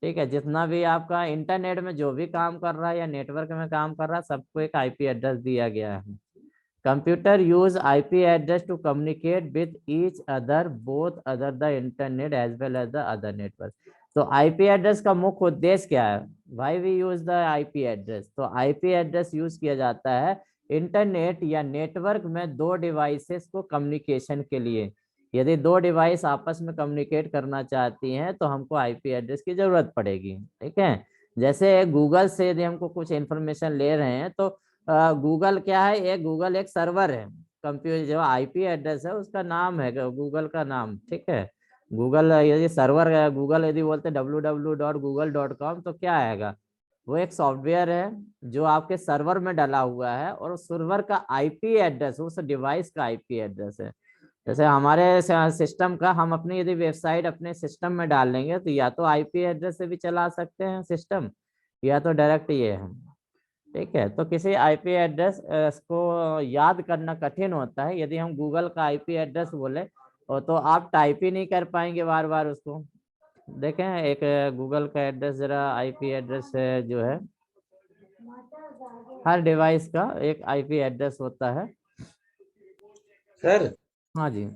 ठीक है। जितना भी आपका इंटरनेट में जो भी काम कर रहा है या नेटवर्क में काम कर रहा है, सबको एक आईपी एड्रेस दिया गया है। Computer use IP address to communicate with each other, both other the internet as well as the other network. तो आईपी एड्रेस का मुख्य उद्देश्य क्या है, why we use the IP address. तो आईपी एड्रेस यूज किया जाता है इंटरनेट या नेटवर्क में दो डिवाइसेस को कम्युनिकेशन के लिए। यदि दो डिवाइस आपस में कम्युनिकेट करना चाहती हैं तो हमको आईपी एड्रेस की जरूरत पड़ेगी, ठीक है। जैसे गूगल से यदि हमको कुछ इन्फॉर्मेशन ले रहे हैं तो गूगल क्या है, एक गूगल एक सर्वर है। कंप्यूटर जो आईपी एड्रेस है उसका नाम है गूगल का नाम, ठीक है। गूगल यदि सर्वर है, गूगल यदि बोलते www.google.com तो क्या आएगा, वो एक सॉफ्टवेयर है जो आपके सर्वर में डला हुआ है, और उस सर्वर का आईपी एड्रेस उस डिवाइस का आईपी एड्रेस है। जैसे हमारे सिस्टम का, हम अपनी यदि वेबसाइट अपने सिस्टम में डाल लेंगे तो या तो आईपी एड्रेस से भी चला सकते हैं सिस्टम, या तो डायरेक्ट ये है, ठीक है। तो किसी आईपी एड्रेस को याद करना कठिन होता है। यदि हम गूगल का आईपी एड्रेस बोले तो आप टाइप ही नहीं कर पाएंगे बार बार उसको। देखें एक गूगल का एड्रेस, जरा आईपी एड्रेस जो है, हर डिवाइस का एक आईपी एड्रेस होता है, सर हाँ जी।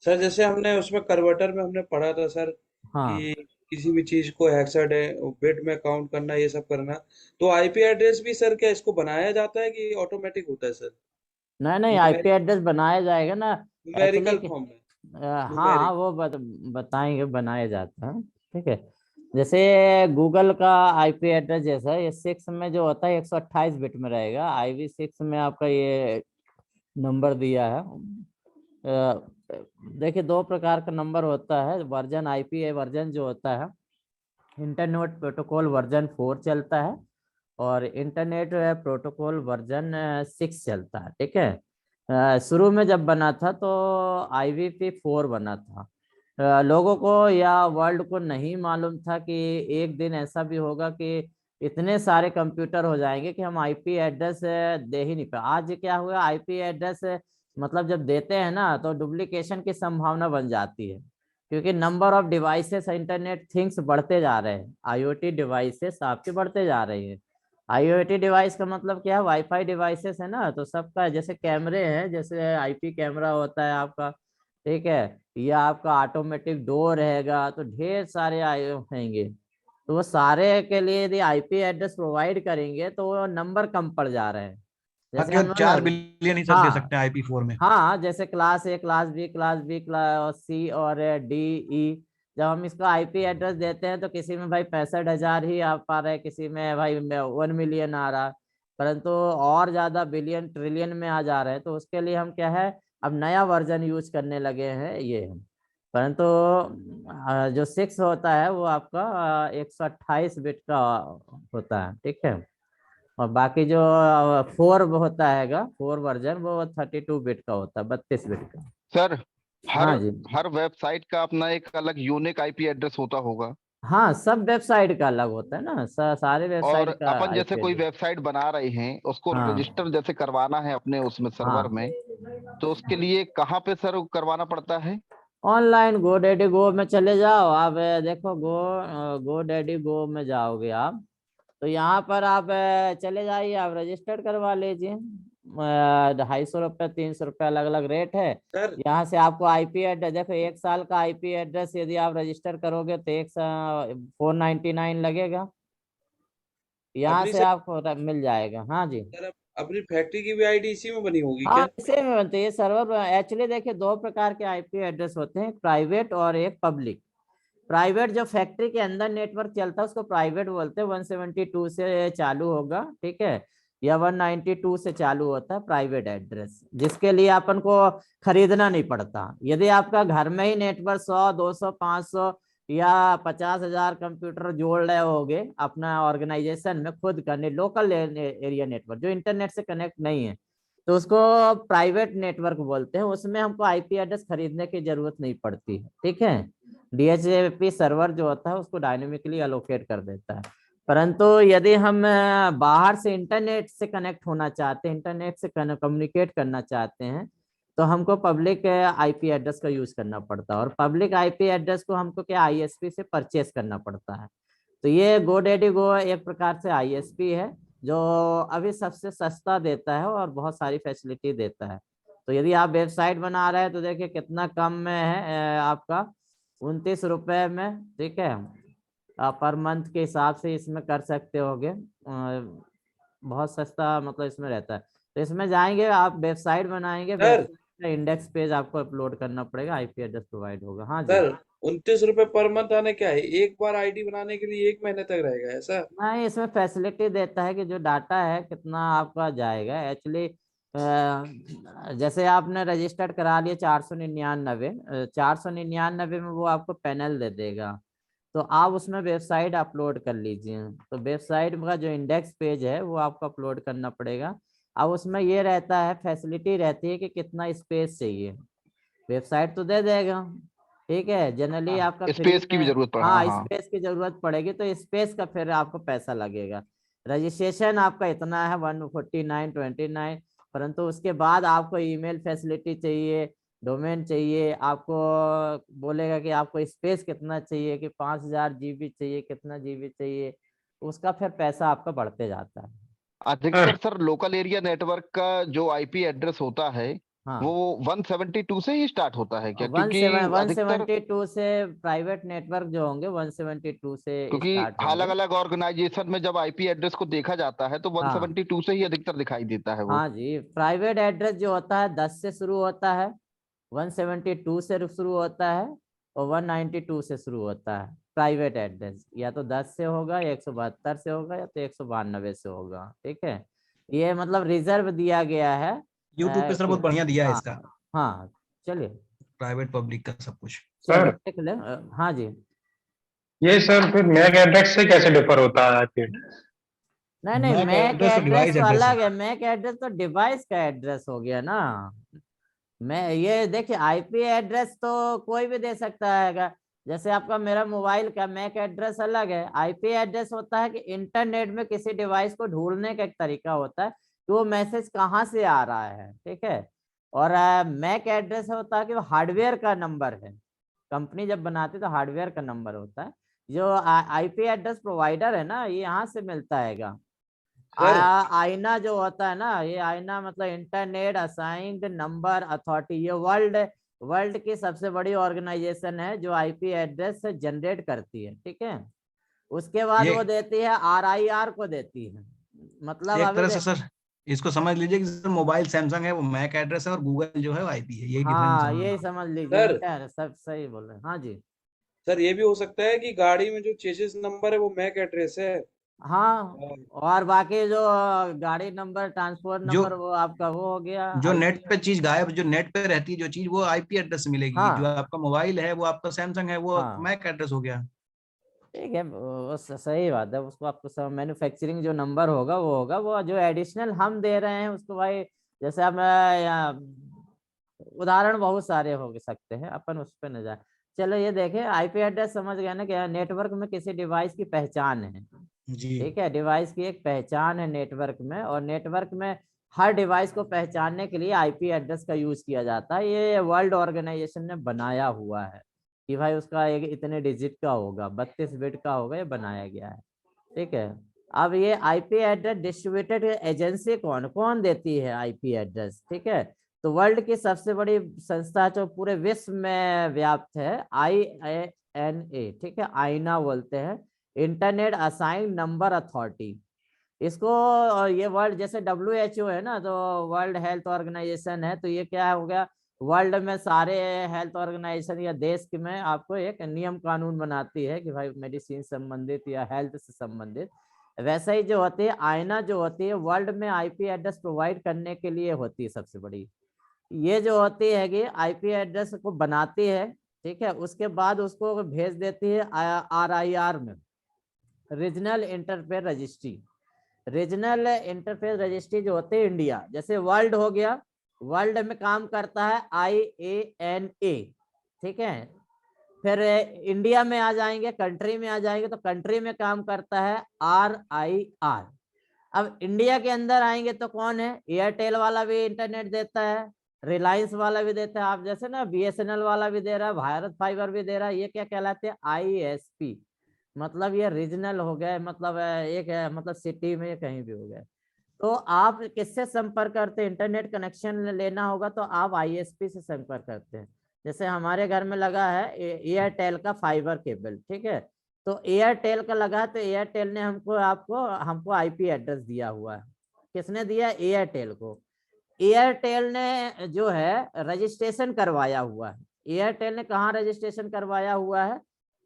सर जैसे हमने उसमें कन्वर्टर में हमने पढ़ा था सर हाँ कि किसी भी चीज को बिट में काउंट करना, ये सब करना, तो आईपी एड्रेस भी सर क्या इसको बनाया जाता है कि ऑटोमेटिक होता है सर? नहीं नहीं, आईपी एड्रेस बनाया जाएगा ना। एक्चुअली न्यूमेरिकल फॉर्म में? हाँ न्यूमेरिक। वो बताएंगे, बनाया जाता है। ठीक है। जैसे गूगल का आईपी एड्रेस जैसा है, ये 6 में जो होता है 128 बिट में रहेगा। IPv6 में आपका ये नंबर दिया है। देखिए, 2 प्रकार का नंबर होता है। वर्जन आईपी वर्जन जो होता है, इंटरनेट प्रोटोकॉल वर्जन 4 चलता है, और इंटरनेट प्रोटोकॉल वर्जन 6 चलता है। ठीक है। शुरू में जब बना था तो IPv4 बना था। लोगों को या वर्ल्ड को नहीं मालूम था कि एक दिन ऐसा भी होगा कि इतने सारे कंप्यूटर हो जाएंगे कि हम आईपी एड्रेस दे ही नहीं पाए। आज क्या हुआ, आईपी एड्रेस मतलब जब देते हैं ना तो डुप्लीकेशन की संभावना बन जाती है, क्योंकि number of devices internet things बढ़ते जा रहे हैं। IoT डिवाइसेस आपके बढ़ते जा रही हैं। IoT डिवाइस का मतलब क्या है, वाईफाई डिवाइसेस है ना, तो सबका जैसे कैमरे हैं, जैसे IP कैमरा होता है आपका, ठीक है, या आपका ऑटोमेटिक डोर रहेगा, तो ढेर सारे होंगे। तो वो सारे के लिए यदि IP एड्रेस प्रोवाइड करेंगे तो वो नंबर कम पड़ जा रहे हैं। हाँ, जैसे केवल हम 4 बिलियन ही सर दे हाँ सकते हैं IP4 में। हाँ, जैसे class A, class B, class B, class C और DE, जब हम इसको IP एड्रेस देते हैं तो किसी में भाई 65,000 ही आ पा रहे हैं, किसी में भाई 1 मिलियन आ रहा है, परंतु और ज्यादा बिलियन ट्रिलियन में आ जा रहे हैं। तो उसके लिए हम क्या है, अब नया वर्जन यूज करने लगे हैं ये हम। परंतु जो 6 होता है वो आपका 128 बिट का होता है। ठीक है। और बाकी जो 4 होता हैगा, 4 वर्जन, वो 32 बिट का होता है, 32 बिट का। सर, हर हाँ जी। हर वेबसाइट का अपना एक अलग यूनिक आईपी एड्रेस होता होगा। हाँ, सब वेबसाइट का अलग होता है ना, सारे और वेबसाइट का अपन जैसे आईपी कोई एड्रेस। वेबसाइट बना रहे हैं, उसको हाँ रजिस्टर जैसे करवाना है अपने उसमें सर्वर हाँ, में, तो उसके लिए कहाँ पे सर करवाना पड़ता है? ऑनलाइन GoDaddy Go में चले जाओ आप। देखो, GoDaddy Go में जाओगे आप, तो यहाँ पर आप चले जाइए, आप रजिस्टर्ड करवा लीजिए। 250 रुपये, 300 रुपये अलग अलग रेट है। सर यहाँ से आपको आईपी एड्रेस, देखो 1 साल का आईपी एड्रेस यदि आप रजिस्टर करोगे तो 499 लगेगा। यहाँ अपनी से सर आपको मिल जाएगा। हाँ जी। सर अपनी फैक्ट्री की भी आईडी इसी में बनी होगी हाँ, क्या? इसे में बनते हैं ये सर्वर। एक्चुअली देखिए, 2 प्रकार के आईपी एड्रेस होते हैं, एक प्राइवेट और एक पब्लिक। प्राइवेट जो फैक्ट्री के अंदर नेटवर्क चलता है उसको प्राइवेट बोलते हैं। 172 से चालू होगा, ठीक है, या 192 से चालू होता है प्राइवेट एड्रेस, जिसके लिए अपन को खरीदना नहीं पड़ता। यदि आपका घर में ही नेटवर्क 100, 200, 500 या 50,000 कंप्यूटर जोड़ रहे होगे अपना ऑर्गेनाइजेशन में खुद करने, लोकल एरिया नेटवर्क जो इंटरनेट से कनेक्ट नहीं है, तो उसको प्राइवेट नेटवर्क बोलते हैं। उसमें हमको आईपी एड्रेस खरीदने की जरूरत नहीं पड़ती है। ठीक है। DHCP सर्वर जो होता है उसको डायनेमिकली अलोकेट कर देता है। परंतु यदि हम बाहर से इंटरनेट से कनेक्ट होना चाहते हैं, इंटरनेट से कम्युनिकेट करना चाहते हैं, तो हमको पब्लिक आईपी एड्रेस का यूज करना पड़ता है। और पब्लिक आईपी एड्रेस को हमको क्या ISP से परचेस करना पड़ता है। तो ये GoDaddy Go एक प्रकार से ISP है, जो अभी सबसे सस्ता देता है और बहुत सारी फैसिलिटी देता है। तो यदि आप वेबसाइट बना रहे हैं तो देखिए कितना कम में है आपका, 29 रुपए में। ठीक है। आप पर मंथ के हिसाब से इसमें कर सकते होगे। बहुत सस्ता मतलब इसमें रहता है। तो इसमें जाएंगे, आप वेबसाइट बनाएंगे, सर वेबसाइट का इंडेक्स पेज आपको अपलोड करना पड़ेगा, आईपी एड्रेस प्रोवाइड होगा। हाँ जी। सर 29 रुपए पर मंथ आने क्या है, एक बार आईडी बनाने के लिए 1 महीने तक रहेगा ऐसा? नहीं, इसमें फैसिलिटी देता है कि जो डाटा है कितना आपका जाएगा। एक्चुअली जैसे आपने रजिस्टर्ड करा लिया 499, 499 में वो आपको पैनल दे देगा, तो आप उसमें वेबसाइट अपलोड कर लीजिए। तो वेबसाइट का जो इंडेक्स पेज है वो आपको अपलोड करना पड़ेगा। अब उसमें ये रहता है, फैसिलिटी रहती है कि कितना स्पेस चाहिए। वेबसाइट तो दे देगा, ठीक है, जनरली आपका फ्री स्पेस की भी में। जरूरत पड़, हाँ हाँ, हाँ। स्पेस की जरूरत पड़ेगी तो स्पेस का फिर आपको पैसा लगेगा। रजिस्ट्रेशन आपका इतना है 149.29, परंतु उसके बाद आपको ईमेल फैसिलिटी चाहिए, डोमेन चाहिए, आपको बोलेगा कि आपको स्पेस कितना चाहिए, कि 5000 GB चाहिए, कितना GB चाहिए, उसका फिर पैसा आपका बढ़ते जाता है। अधिकतर सर लोकल एरिया नेटवर्क का जो आईपी एड्रेस होता है हाँ, वो 172 से ही स्टार्ट होता है क्या? क्योंकि अधिकतर 172 से प्राइवेट नेटवर्क जो होंगे 172 से क्योंकि स्टार्ट अलग होंगे। अलग ऑर्गेनाइजेशन में जब आईपी एड्रेस को देखा जाता है तो हाँ 172 से ही अधिकतर दिखाई देता है वो। हाँ जी, प्राइवेट एड्रेस जो होता है 10 से शुरू होता है, 172 से शुरू होता है और 192 से शुरू होता है। प्राइवेट एड्रेस या तो 10 से होगा, या 172 से होगा, या तो 192 से होगा। ठीक है, ये मतलब रिजर्व दिया गया है यूट्यूब पे सर कि बहुत बढ़िया दिया है हाँ इसका, हाँ, चलिए प्राइवेट पब्लिक का सब कुछ। चलिए सर देख ले। हाँ जी, ये सर फिर मैक एड्रेस से कैसे डिफर होता है आईपी एड्रेस? नहीं नहीं, मैक मैक एड्रेस तो एड्रेस डिवाइस तो एड्रेस है। अलग है। मैक एड्रेस तो डिवाइस का एड्रेस हो गया ना। मैं ये देखिए, आईपी एड्रेस तो कोई भी दे सकता है। जैसे आपका मेरा मोबाइल का मैक एड्रेस अलग है। आईपी एड्रेस होता है कि इंटरनेट में किसी डिवाइस को ढूंढने का एक तरीका होता है कि वो मैसेज कहाँ से आ रहा है। ठीक है, और मैक एड्रेस होता है कि वो हार्डवेयर का नंबर है। कंपनी जब बनाती है तो हार्डवेयर का नंबर होता है। जो आईपी एड्रेस प्रोवाइडर है ना, ये यहाँ से मिलता है। सर आईना जो होता है ना, ये आईना मतलब इंटरनेट असाइंड नंबर अथॉरिटी, ये वर्ल्ड की सबसे बड़ी ऑर्गेनाइजेशन है जो आईपी एड्रेस जनरेट करती है। ठीक है, उसके बाद ये वो देती है आरआईआर को देती है। मतलब एक अभी तरह से सर इसको समझ लीजिए कि सर मोबाइल सैमसंग है वो मैक एड्रेस है और गूगल जो है वो आईपी है, यही डिफरेंस हाँ, समझ यही लो। समझ लीजिए। सर इंटर सब सही बोल रहे हैं। हाँ जी, सर ये भी हो सकता है कि गाड़ी में जो चेसिस नंबर है वो मैक एड्रेस है। हाँ, और और बाकी जो गाड़ी नंबर, ट्रांसपोर्ट जो नंबर, वो आपका वो हो गया जो आईपी। नेट पे चीज गायब, जो नेट पे रहती है जो चीज वो आईपी एड्रेस से मिलेगी। जो हाँ आपका मोबाइल है वो आपका सैमसंग है वो हाँ, मैक एड्रेस हो गया। ठीक है, वो सही बात है। उसको आपको सब मैन्युफैक्चरिंग जो नंबर होगा वो होगा, वो जो एडिशनल हम दे रहे हैं उसको भाई, जैसे अब उदाहरण बहुत सारे हो सकते हैं, अपन उस पर न जाए। चलो ये देखें, आईपी एड्रेस समझ गए ना कि नेटवर्क में किसी डिवाइस की पहचान है। जी ठीक है, डिवाइस की एक पहचान है नेटवर्क में, और नेटवर्क में हर डिवाइस को पहचानने के लिए आईपी एड्रेस का यूज किया जाता है। ये वर्ल्ड ऑर्गेनाइजेशन ने बनाया हुआ है कि भाई उसका एक इतने डिजिट का होगा, 32 बिट का होगा, ये बनाया गया है। ठीक है, अब ये आईपी एड्रेस डिस्ट्रीब्यूटेड एजेंसी कौन कौन देती है आईपी एड्रेस? ठीक है, तो वर्ल्ड की सबसे बड़ी संस्था जो पूरे विश्व में व्याप्त है, IANA। ठीक है, आईना बोलते हैं, इंटरनेट असाइंड नंबर अथॉरिटी इसको। ये वर्ल्ड जैसे WHO है ना, तो वर्ल्ड हेल्थ ऑर्गेनाइजेशन है, तो ये क्या हो गया, वर्ल्ड में सारे हेल्थ ऑर्गेनाइजेशन या देश में आपको एक नियम कानून बनाती है कि भाई मेडिसिन संबंधित या हेल्थ से संबंधित। वैसे ही जो होती है आईना, जो होती है वर्ल्ड में आईपी एड्रेस प्रोवाइड करने के लिए होती है सबसे बड़ी। ये जो होती है कि आईपी एड्रेस को बनाती है, ठीक है, उसके बाद उसको भेज देती है RIR में, regional interface registry. Regional interface registry जो होते हैं इंडिया, जैसे वर्ल्ड हो गया, वर्ल्ड में काम करता है IANA। ठीक है, फिर इंडिया में आ जाएंगे, कंट्री में आ जाएंगे, तो कंट्री में काम करता है RIR। अब इंडिया के अंदर आएंगे तो कौन है, एयरटेल वाला भी इंटरनेट देता है, रिलायंस वाला भी देता है, आप जैसे ना BSNL वाला भी दे रहा है, भारत फाइबर भी दे रहा है। ये क्या कहलाते हैं, ISP। मतलब ये रीजनल हो गया, मतलब एक मतलब सिटी में कहीं भी हो गया। तो आप किससे संपर्क करते हैं, इंटरनेट कनेक्शन लेना होगा तो आप ISP से संपर्क करते हैं। जैसे हमारे घर में लगा है एयरटेल का फाइबर केबल। ठीक है, तो एयरटेल का लगा है, तो एयरटेल ने हमको आईपी एड्रेस दिया हुआ है। किसने दिया, एयरटेल को। एयरटेल ने जो है रजिस्ट्रेशन करवाया हुआ है। एयरटेल ने कहाँ रजिस्ट्रेशन करवाया हुआ है,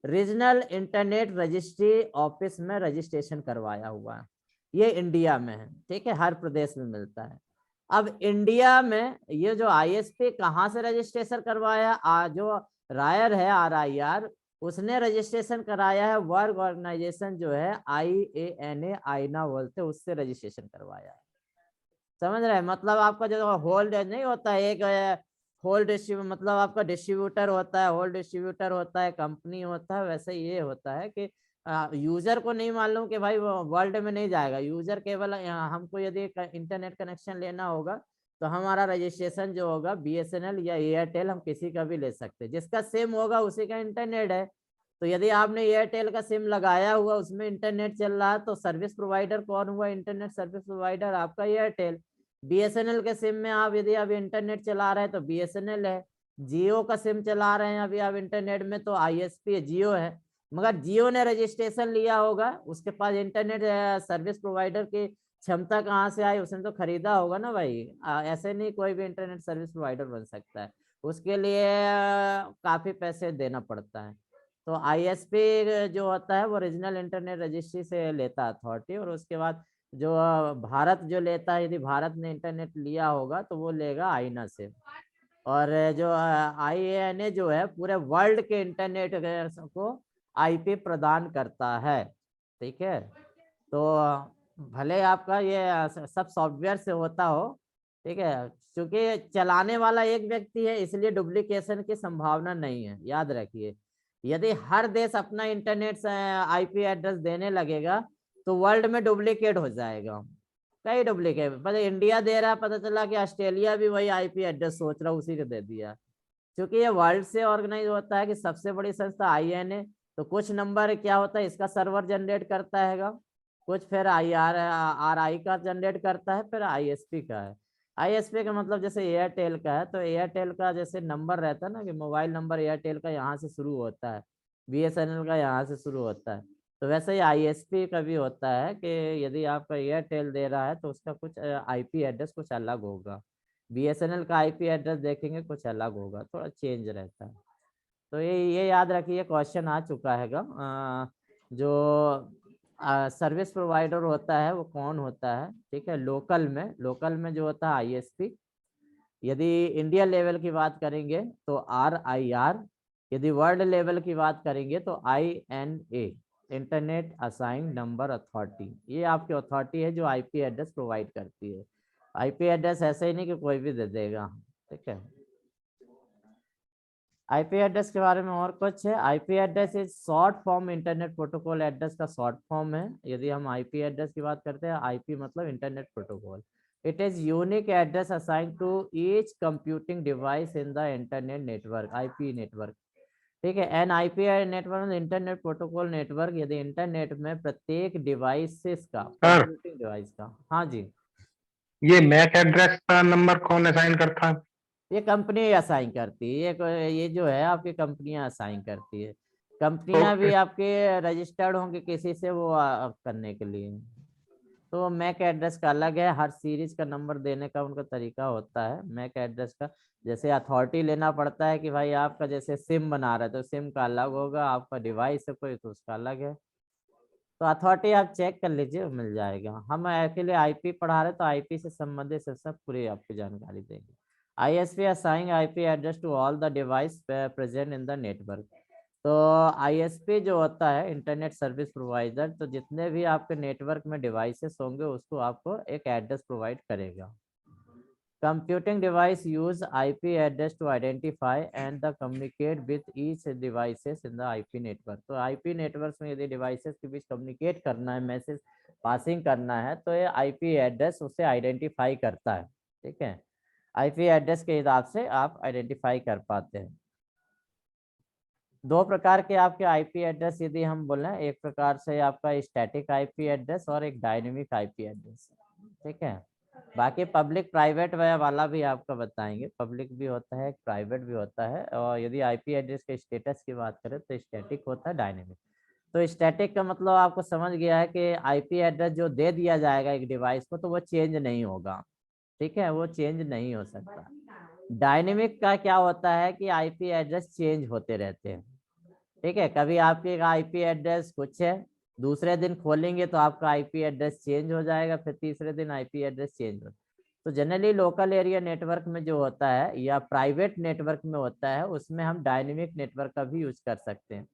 रीजनल इंटरनेट रजिस्ट्री ऑफिस में रजिस्ट्रेशन करवाया हुआ है। ये इंडिया में है। ठीक है, हर प्रदेश में मिलता है। अब इंडिया में ये जो ISP कहाँ से रजिस्ट्रेशन करवाया, जो रायर है RIR, उसने रजिस्ट्रेशन कराया है वर्ल्ड ऑर्गेनाइजेशन जो है IANA, आईना बोलते, उससे रजिस्ट्रेशन करवाया है। समझ रहे हैं, मतलब आपका जो होल्ड नहीं होता है, एक होल डिस्ट्रीब्यूटर, मतलब आपका डिस्ट्रीब्यूटर होता है, होल डिस्ट्रीब्यूटर होता है, कंपनी होता है, वैसे ये होता है कि यूजर को नहीं मालूम कि भाई वर्ल्ड में नहीं जाएगा। यूजर केवल हमको यदि इंटरनेट कनेक्शन लेना होगा तो हमारा रजिस्ट्रेशन जो होगा BSNL या एयरटेल, हम किसी का भी ले सकते हैं, जिसका सिम होगा उसी का इंटरनेट है। तो यदि आपने एयरटेल का सिम लगाया हुआ, उसमें इंटरनेट चल रहा है, तो सर्विस प्रोवाइडर कौन हुआ, इंटरनेट सर्विस प्रोवाइडर आपका एयरटेल। BSNL के सिम में आप यदि आप इंटरनेट चला रहे हैं तो BSNL है, जियो का सिम चला रहे हैं अभी आप इंटरनेट में तो ISP है, जियो है। मगर जियो ने रजिस्ट्रेशन लिया होगा, उसके पास इंटरनेट सर्विस प्रोवाइडर की क्षमता कहाँ से आई, उसने तो खरीदा होगा ना भाई। ऐसे नहीं कोई भी इंटरनेट सर्विस प्रोवाइडर बन सकता है, उसके लिए काफी पैसे देना पड़ता है। तो ISP जो होता है वो रीजनल इंटरनेट रजिस्ट्री से लेता है अथॉरिटी, और उसके बाद जो भारत जो लेता है, यदि भारत ने इंटरनेट लिया होगा तो वो लेगा आईना से। और जो IANA जो है पूरे वर्ल्ड के इंटरनेट को IP प्रदान करता है, ठीक है। तो भले आपका ये सब सॉफ्टवेयर से होता हो, ठीक है, क्योंकि चलाने वाला एक व्यक्ति है इसलिए डुप्लीकेशन की संभावना नहीं है, याद रखिए। यदि हर देश अपना इंटरनेट IP एड्रेस देने लगेगा तो वर्ल्ड में डुप्लीकेट हो जाएगा, कई डुप्लीकेट। पता इंडिया दे रहा है, पता चला कि ऑस्ट्रेलिया भी वही IP एड्रेस सोच रहा उसी को दे दिया। क्योंकि ये वर्ल्ड से ऑर्गेनाइज होता है कि सबसे बड़ी संस्था IANA, तो कुछ नंबर क्या होता है इसका सर्वर जनरेट करता है, कुछ फिर RI का जनरेट करता है, फिर ISP का है। ISP का मतलब जैसे एयरटेल का है, तो एयरटेल का जैसे नंबर रहता है ना कि मोबाइल नंबर एयरटेल का यहाँ से शुरू होता है, BSNL का यहाँ से शुरू होता है, तो वैसे ही ISP का भी होता है कि यदि आपका एयरटेल दे रहा है तो उसका कुछ IP एड्रेस कुछ अलग होगा, BSNL का IP एड्रेस देखेंगे कुछ अलग होगा, थोड़ा चेंज रहता है। तो ये याद रखिए, क्वेश्चन आ चुका है। जो सर्विस प्रोवाइडर होता है वो कौन होता है, ठीक है। लोकल में जो होता है ISP, यदि इंडिया लेवल की बात करेंगे तो RIR, यदि वर्ल्ड लेवल की बात करेंगे तो INA, internet assign number authority. ये आपकी अथॉरिटी है जो IP एड्रेस प्रोवाइड करती है। IP एड्रेस ऐसे ही नहीं कि कोई भी दे देगा, ठीक है। IP एड्रेस के बारे में और कुछ है। IP address is short form, internet protocol address का शॉर्ट फॉर्म है। यदि हम IP एड्रेस की बात करते हैं, IP मतलब internet protocol. It is unique address assign to each computing device in the internet network, IP network, ठीक है। An IP network internet protocol network, यदि इंटरनेट में प्रत्येक डिवाइसेस का, कंप्यूटिंग डिवाइस का, हाँ जी, ये मैक एड्रेस का नंबर कौन असाइन करता है? ये कंपनी असाइन करती है, ये जो है आपकी कंपनियां असाइन करती है। कंपनियां भी ओके। आपके रजिस्टर्ड होंगे किसी से वो करने के लिए। तो मैक एड्रेस का अलग है, हर सीरीज का नंबर देने का उनका तरीका होता है। मैक एड्रेस का जैसे अथॉरिटी लेना पड़ता है कि भाई आपका जैसे सिम बना रहे तो सिम का अलग होगा, आपका डिवाइस है कोई तो उसका अलग है। तो अथॉरिटी आप चेक कर लीजिए, मिल जाएगा। हम एक्चुअली IP पढ़ा रहे तो IP से संबंधित सब पूरी आपकी जानकारी देंगे। ISP assign IP address to all the device present in the network. तो ISP जो होता है इंटरनेट सर्विस प्रोवाइडर, तो जितने भी आपके नेटवर्क में डिवाइसेस होंगे उसको आपको एक एड्रेस प्रोवाइड करेगा। Computing device use IP address to identify and the communicate with each devices in the IP network। तो IP networks में यदि devices के बीच communicate करना है, मैसेज पासिंग करना है, तो ये IP एड्रेस उसे आइडेंटिफाई करता है, ठीक है। IP एड्रेस के हिसाब से आप आइडेंटिफाई कर पाते हैं। दो प्रकार के आपके IP एड्रेस यदि हम बोलें, एक प्रकार से आपका स्टैटिक IP एड्रेस और एक डायनेमिक IP एड्रेस, ठीक है। बाकी पब्लिक प्राइवेट वाला भी आपका बताएंगे, पब्लिक भी होता है प्राइवेट भी होता है। और यदि IP एड्रेस के स्टेटस की बात करें तो स्टैटिक होता है, डायनेमिक। तो स्टैटिक का मतलब आपको समझ गया है कि IP एड्रेस जो दे दिया जाएगा एक डिवाइस को तो वो चेंज नहीं होगा, ठीक है, वो चेंज नहीं हो सकता। डायनेमिक का क्या होता है कि IP एड्रेस चेंज होते रहते हैं, ठीक है। कभी आपके IP एड्रेस कुछ है, दूसरे दिन खोलेंगे तो आपका IP एड्रेस चेंज हो जाएगा, फिर तीसरे दिन IP एड्रेस चेंज हो। तो जनरली लोकल एरिया नेटवर्क में जो होता है या प्राइवेट नेटवर्क में होता है उसमें हम डायनेमिक नेटवर्क का भी यूज कर सकते हैं।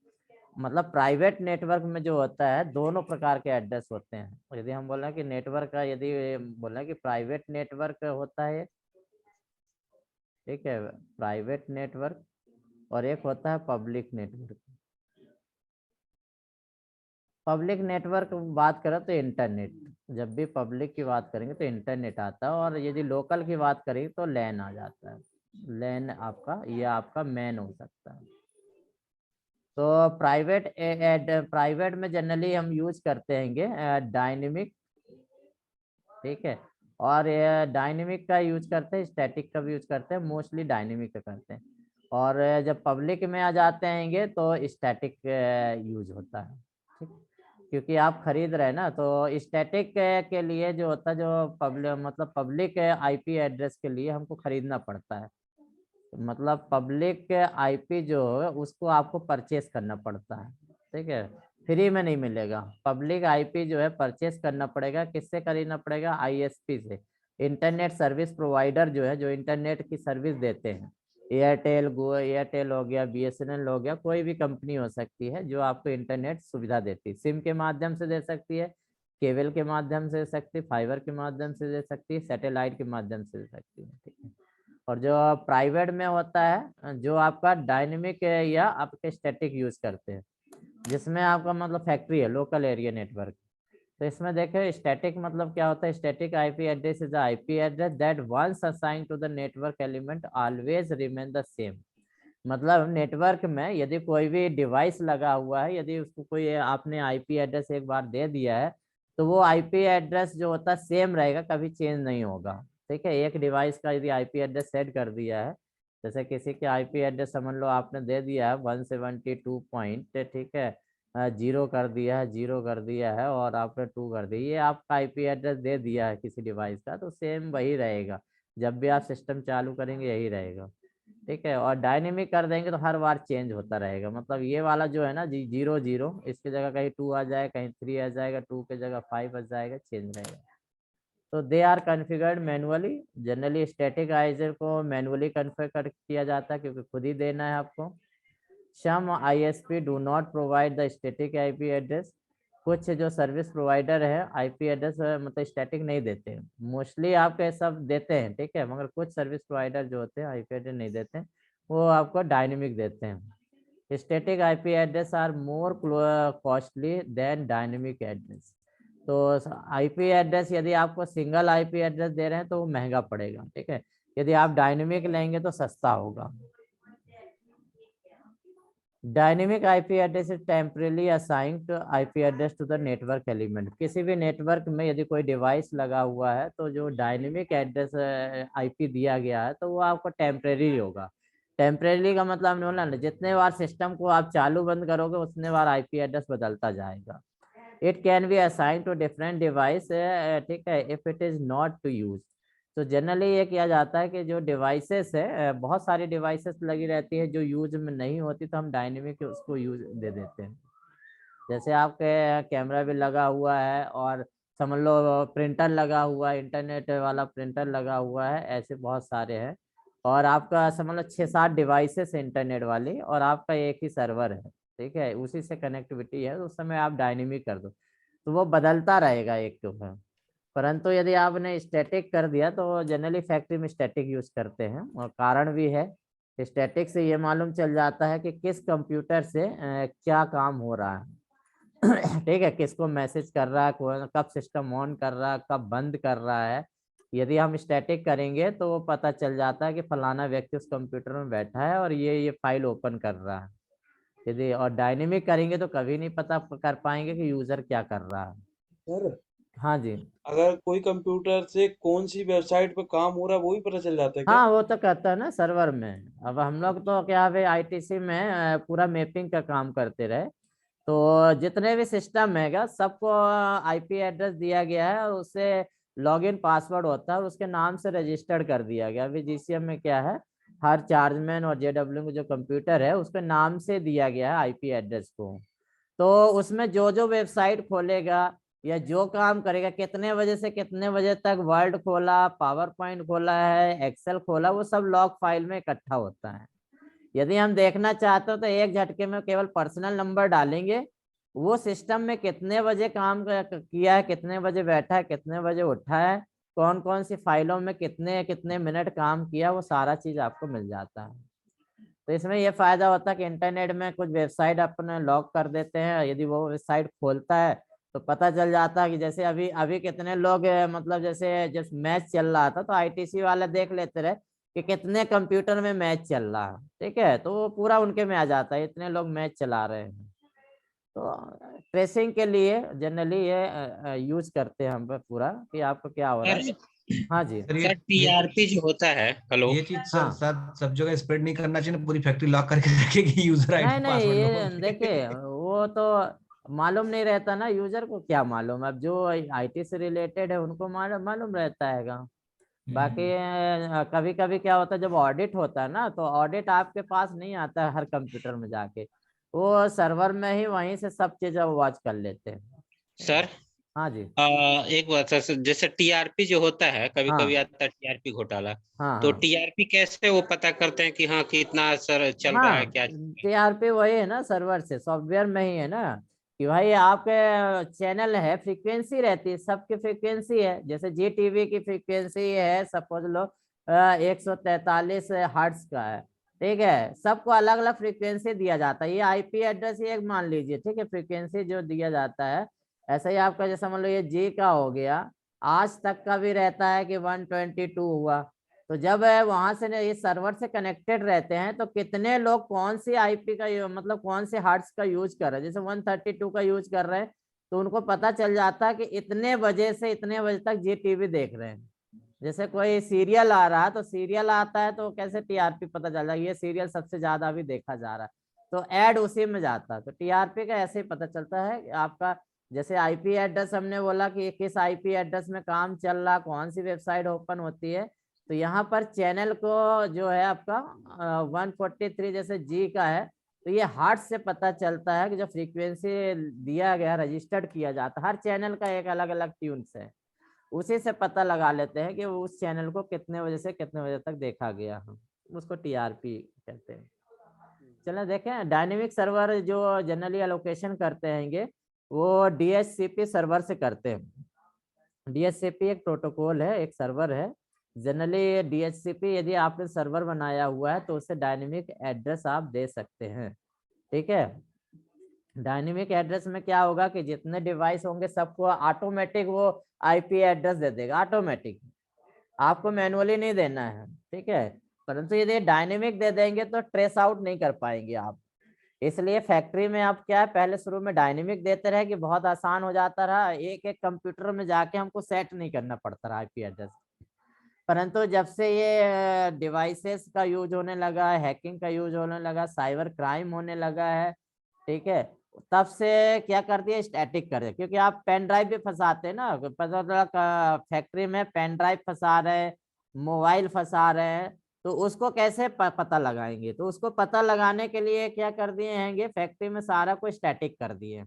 मतलब प्राइवेट नेटवर्क में जो होता है दोनों प्रकार के एड्रेस होते हैं। यदि हम बोल रहे हैं कि नेटवर्क का, यदि बोल रहे हैं कि प्राइवेट नेटवर्क होता है, ठीक है, प्राइवेट नेटवर्क, और एक होता है पब्लिक नेटवर्क। पब्लिक नेटवर्क बात करें तो इंटरनेट, जब भी पब्लिक की बात करेंगे तो इंटरनेट आता है, और यदि लोकल की बात करेंगे तो लैन आ जाता है। लैन आपका, ये आपका मैन हो सकता है। तो प्राइवेट में जनरली हम यूज करते हैं डायनेमिक, ठीक है, और ये डायनेमिक का यूज करते हैं, स्टैटिक का भी यूज करते हैं, मोस्टली डायनेमिक का करते हैं। और जब पब्लिक में आ जाते हैंगे तो स्टैटिक यूज होता है, ठीक, क्योंकि आप खरीद रहे हैं ना, तो स्टैटिक के लिए जो होता है, जो पब्लिक आईपी एड्रेस के लिए हमको खरीदना पड़ता है। मतलब पब्लिक आईपी जो है उसको आपको परचेस करना पड़ता है, ठीक है, फ्री में नहीं मिलेगा। पब्लिक आईपी जो है परचेस करना पड़ेगा, किससे खरीदना पड़ेगा? आईएसपी से, इंटरनेट सर्विस प्रोवाइडर जो है, जो इंटरनेट की सर्विस देते हैं। एयरटेल एयरटेल हो गया, बीएसएनएल हो गया, कोई भी कंपनी हो सकती है जो आपको इंटरनेट सुविधा देती है। सिम के माध्यम से दे सकती है, केबल के माध्यम से दे सकती है, फाइबर के माध्यम से दे सकती है, सैटेलाइट के माध्यम से दे सकती है, ठीक है। और जो प्राइवेट में होता है, जो आपका डायनेमिक या आपके स्टैटिक यूज करते हैं, जिसमें आपका मतलब फैक्ट्री है, लोकल एरिया नेटवर्क। तो इसमें देखें स्टैटिक मतलब क्या होता है? Static IP address is IP address that once assigned to the network element always remain the same. मतलब नेटवर्क में यदि कोई भी डिवाइस लगा हुआ है, यदि उसको कोई आपने आईपी एड्रेस एक बार दे दिया है, तो वो आईपी एड्रेस जो होता है सेम रहेगा, कभी चेंज नहीं होगा, ठीक है। एक डिवाइस का यदि आईपी एड्रेस सेट कर दिया है, जैसे किसी के आईपी एड्रेस समझ लो आपने दे दिया है 172 पॉइंट, ठीक है, 0 कर दिया है, 0 कर दिया है, और आपने 2 कर दिया, ये आपका आईपी एड्रेस दे दिया है किसी डिवाइस का, तो सेम वही रहेगा, जब भी आप सिस्टम चालू करेंगे यही रहेगा, ठीक है। और डायनेमिक कर देंगे तो हर बार चेंज होता रहेगा। मतलब ये वाला जो है ना जी 0 0, इसकी जगह कहीं 2 आ जाएगा, कहीं 3 आ जाएगा, 2 की जगह 5 आ जाएगा, चेंज रहेगा। तो they are configured manually. Generally static ISA को मैनुअली कॉन्फ़िगर किया जाता है, क्योंकि खुद ही देना है आपको। Some ISP do not provide the static IP address. कुछ जो सर्विस प्रोवाइडर है आईपी एड्रेस मतलब स्टैटिक नहीं देते, मोस्टली आपके सब देते हैं, ठीक है, मगर कुछ सर्विस प्रोवाइडर जो होते हैं आईपी एड्रेस नहीं देते हैं, वो आपको डायनेमिक देते हैं। Static IP address are more costly than dynamic address. तो आईपी एड्रेस यदि आपको सिंगल आईपी एड्रेस दे रहे हैं तो वो महंगा पड़ेगा, ठीक है। यदि आप डायनेमिक लेंगे तो सस्ता होगा। Dynamic IP address is temporarily assigned IP address to the network element. किसी भी नेटवर्क में यदि कोई डिवाइस लगा हुआ है तो जो डायनेमिक एड्रेस आईपी दिया गया है तो वो आपको टेम्परेरी होगा। टेम्परेरी का मतलब हमने बोला ना, जितने बार सिस्टम को आप चालू बंद करोगे उतने बार आईपी एड्रेस बदलता जाएगा। It can be assigned to different device, ठीक है, if it is not to use. तो जनरली ये किया जाता है कि जो डिवाइसेस है, बहुत सारी डिवाइसेस लगी रहती है जो यूज में नहीं होती, तो हम डायनेमिक उसको यूज दे देते हैं। जैसे आपके कैमरा भी लगा हुआ है, और समझ लो प्रिंटर लगा हुआ है, इंटरनेट वाला प्रिंटर लगा हुआ है, ऐसे बहुत सारे हैं। और आपका समझ लो 6-7 डिवाइसेस है इंटरनेट वाली, और आपका एक ही सर्वर है, ठीक है, उसी से कनेक्टिविटी है, तो उस समय आप डायनेमिक कर दो तो वो बदलता रहेगा एक तो है। परंतु यदि आपने स्टैटिक कर दिया तो जनरली फैक्ट्री में स्टैटिक यूज करते हैं, और कारण भी है। स्टैटिक से ये मालूम चल जाता है कि किस कंप्यूटर से क्या काम हो रहा है ठीक है, किसको मैसेज कर रहा है, कब सिस्टम ऑन कर रहा है, कब बंद कर रहा है। यदि हम स्टैटिक करेंगे तो वो पता चल जाता है कि फलाना व्यक्ति उस कंप्यूटर में बैठा है और ये फाइल ओपन कर रहा है। यदि और डायनेमिक करेंगे तो कभी नहीं पता कर पाएंगे कि यूजर क्या कर रहा है। सर हाँ जी। अगर कोई कंप्यूटर से कौन सी वेबसाइट पे काम हो रहा है वो भी पता चल जाता है क्या? हाँ वो तो करता है ना सर्वर में। अब हम लोग तो क्या है आईटीसी में पूरा मैपिंग का काम करते रहे, तो जितने भी सिस्टम है सबको आईपी एड्रेस दिया गया है, और उससे लॉगिन पासवर्ड होता है और उसके नाम से रजिस्टर्ड कर दिया गया। अभी जीसीएम में क्या है, हर चार्जमैन और जेडब्ल्यू में जो कंप्यूटर है उसके नाम से दिया गया है आईपी एड्रेस को। तो उसमें जो जो वेबसाइट खोलेगा या जो काम करेगा, कितने बजे से कितने बजे तक वर्ड खोला, पावर पॉइंट खोला है, एक्सेल खोला, वो सब लॉग फाइल में इकट्ठा होता है। यदि हम देखना चाहते हो तो एक झटके में केवल पर्सनल नंबर डालेंगे, वो सिस्टम में कितने बजे काम किया है, कितने बजे बैठा है, कितने बजे उठा है, कौन कौन सी फाइलों में कितने कितने मिनट काम किया, वो सारा चीज आपको मिल जाता है। तो इसमें यह फायदा होता है कि इंटरनेट में कुछ वेबसाइट अपने लॉक कर देते हैं, यदि वो वेबसाइट खोलता है तो पता चल जाता है कि जैसे अभी अभी कितने लोग मतलब जैसे जब मैच चल रहा था तो आईटीसी वाले देख लेते रहे कि कितने कंप्यूटर में मैच चल रहा है, ठीक है, तो वो पूरा उनके में आ जाता है इतने लोग मैच चला रहे हैं। तो ट्रेसिंग के लिए जनरली ये यूज करते हैं हम पूरा कि आपको क्या हो रहा है। हाँ जी। सर सर टीआरपी जो होता है, हेलो, ये चीज सर हाँ। सर सब जगह स्प्रेड नहीं करना चाहिए ना, पूरी फैक्ट्री लॉक करके रखेगी यूजर नहीं आईडी नहीं, पासवर्ड ये लोगों देखिए के। वो तो मालूम नहीं रहता ना, यूजर को क्या मालूम, अब जो आईटी से रिलेटेड है उनको मालूम मालूम रहता हैगा। बाकी कभी कभी क्या होता है, जब ऑडिट होता है ना, तो ऑडिट आपके पास नहीं आता है हर कंप्यूटर में जाके, वो सर्वर में ही वहीं से सब चीजें वॉच कर लेते हैं। ठीक है। सर हाँ जी। एक बात सर, जैसे टीआरपी जो होता है, कभी कभी हाँ आता है टीआरपी घोटाला, हाँ तो हाँ टीआरपी कैसे वो पता करते हैं कि हाँ कितना सर चल रहा है, हाँ। क्या चल रहा है? टीआरपी वही है ना, सर्वर से सॉफ्टवेयर में ही है ना, कि भाई आपके चैनल है, फ्रीक्वेंसी रहती है, सबकी फ्रीक्वेंसी है, जैसे जी टीवी की फ्रीक्वेंसी है सपोज लो 143 हर्ट्ज का है। ठीक है, सबको अलग अलग फ्रीक्वेंसी दिया जाता है, ये आईपी एड्रेस ही एक मान लीजिए, ठीक है, फ्रीक्वेंसी जो दिया जाता है। ऐसा ही आपका जैसे मान लो ये जी का हो गया, आज तक का भी रहता है कि 122 हुआ। तो जब वहां से ये सर्वर से कनेक्टेड रहते हैं, तो कितने लोग कौन सी आईपी का मतलब कौन से हार्ट्स का यूज कर रहे हैं, जैसे 132 का यूज कर रहे हैं, तो उनको पता चल जाता है कि इतने बजे से इतने बजे तक जी टीवी देख रहे हैं। जैसे कोई सीरियल आ रहा है, तो सीरियल आता है तो कैसे टीआरपी पता चल जाएगा, ये सीरियल सबसे ज्यादा अभी देखा जा रहा है, तो ऐड उसी में जाता है, तो टीआरपी का ऐसे ही पता चलता है कि आपका जैसे आईपी एड्रेस हमने बोला कि किस आईपी एड्रेस में काम चल रहा, कौन सी वेबसाइट ओपन होती है। तो यहाँ पर चैनल को जो है आपका 143 जैसे जी का है, तो ये हार्ट से पता चलता है कि जो फ्रीक्वेंसी दिया गया रजिस्टर्ड किया जाता है, हर चैनल का एक अलग अलग ट्यून्स है, उसी से पता लगा लेते हैं कि वो उस चैनल को कितने बजे से कितने बजे तक देखा गया है, उसको टीआरपी कहते हैं। चलो देखें, डायनेमिक सर्वर जो जनरली एलोकेशन करते हैं वो डीएचसीपी सर्वर से करते हैं। डीएचसीपी एक प्रोटोकॉल है, एक सर्वर है। जनरली डीएचसीपी यदि आपने सर्वर बनाया हुआ है तो उससे डायनेमिक एड्रेस आप दे सकते हैं। ठीक है, डायनेमिक एड्रेस में क्या होगा कि जितने डिवाइस होंगे सबको ऑटोमेटिक वो आईपी एड्रेस दे देगा, ऑटोमेटिक, आपको मैनुअली नहीं देना है। ठीक है, परंतु यदि डायनेमिक दे देंगे तो ट्रेस आउट नहीं कर पाएंगे आप, इसलिए फैक्ट्री में आप क्या है, पहले शुरू में डायनेमिक देते रहे कि बहुत आसान हो जाता रहा, एक एक कंप्यूटर में जाके हमको सेट नहीं करना पड़ता रहा आईपी एड्रेस। परंतु जब से ये डिवाइसेस का यूज होने लगा, हैकिंग का यूज होने लगा, साइबर क्राइम होने लगा है, ठीक है, तब से क्या कर दिया, स्टैटिक कर दिया, क्योंकि आप पेन ड्राइव भी फंसाते हैं ना, पता चला फैक्ट्री में पेन ड्राइव फंसा रहे हैं, मोबाइल फंसा रहे हैं, तो उसको कैसे पता लगाएंगे, तो उसको पता लगाने के लिए क्या कर दिए हैं, फैक्ट्री में सारा को स्टैटिक कर दिए,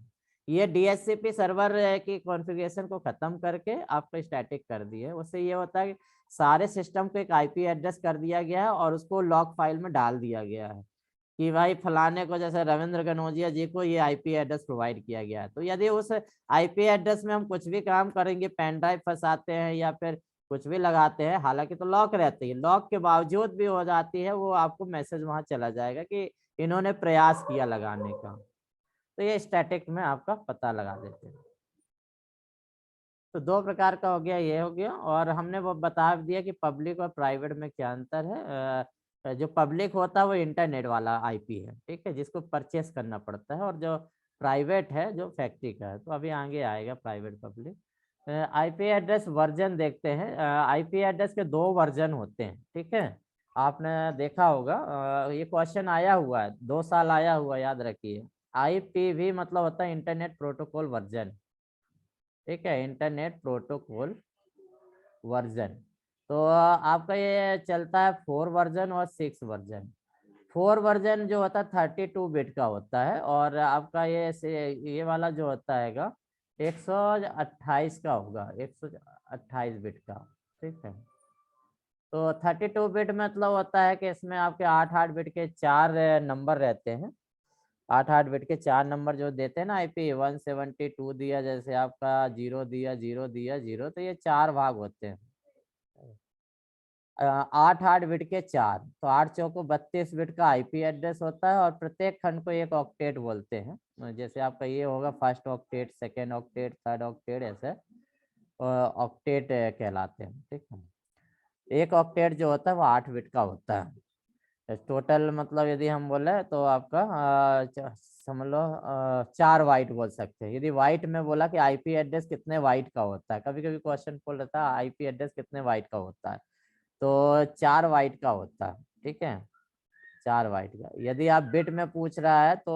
ये डीएचसीपी सर्वर की कॉन्फ़िगरेशन को खत्म करके आपको स्टैटिक कर दिए। उससे ये होता है कि सारे सिस्टम को एक आईपी एड्रेस कर दिया गया है और उसको लॉग फाइल में डाल दिया गया है कि भाई फलाने को, जैसे रविंद्र कनौजिया जी को ये आईपी एड्रेस प्रोवाइड किया गया है, तो यदि उस आईपी एड्रेस में हम कुछ भी काम करेंगे, पेन ड्राइव फंसाते हैं या फिर कुछ भी लगाते हैं, हालांकि तो लॉक रहती है, लॉक के बावजूद भी हो जाती है, वो आपको मैसेज वहां चला जाएगा कि इन्होंने प्रयास किया लगाने का, तो ये स्टैटिक में आपका पता लगा देते हैं। तो दो प्रकार का हो गया, ये हो गया, और हमने वो बता दिया कि पब्लिक और प्राइवेट में क्या अंतर है। जो पब्लिक होता है वो इंटरनेट वाला आईपी है, ठीक है, जिसको परचेस करना पड़ता है, और जो प्राइवेट है जो फैक्ट्री का है, तो अभी आगे आएगा private public. IP address version देखते हैं, आईपी एड्रेस के 2 वर्जन होते हैं, ठीक है, आपने देखा होगा, ये क्वेश्चन आया हुआ है, 2 साल आया हुआ, याद रखिए। आईपीवी मतलब होता है इंटरनेट प्रोटोकॉल वर्जन, ठीक है, इंटरनेट प्रोटोकॉल वर्जन। तो आपका ये चलता है 4 वर्जन और 6 वर्जन। 4 वर्जन जो होता है 32 बिट का होता है, और आपका ये वाला जो होता है 128 का होगा, 128 बिट का, ठीक है। तो 32 बिट मतलब होता है कि इसमें आपके 8 बिट के 4 नंबर रहते हैं, 8 बिट के 4 नंबर जो देते हैं ना, आईपी 172 दिया, जैसे आपका 0 दिया, 0 दिया, 0, तो ये 4 भाग होते हैं। 8 बिट के 4, तो 8 चौको 32 बिट का आईपी एड्रेस होता है, और प्रत्येक खंड को एक ऑक्टेट बोलते हैं, जैसे आपका ये होगा first octet, second octet, third octet, ऐसे ऑक्टेट कहलाते हैं, ठीक है। एक ऑक्टेट जो होता है वो 8 बिट का होता है। टोटल मतलब यदि हम बोले तो आपका समझ लो 4 बाइट बोल सकते हैं। यदि बाइट में बोला कि आईपी एड्रेस कितने बाइट का होता है, कभी कभी क्वेश्चन बोल रहा था आईपी एड्रेस कितने बाइट का होता है, तो 4 बाइट का होता है। ठीक है, 4 बाइट का। यदि आप बिट में पूछ रहा है तो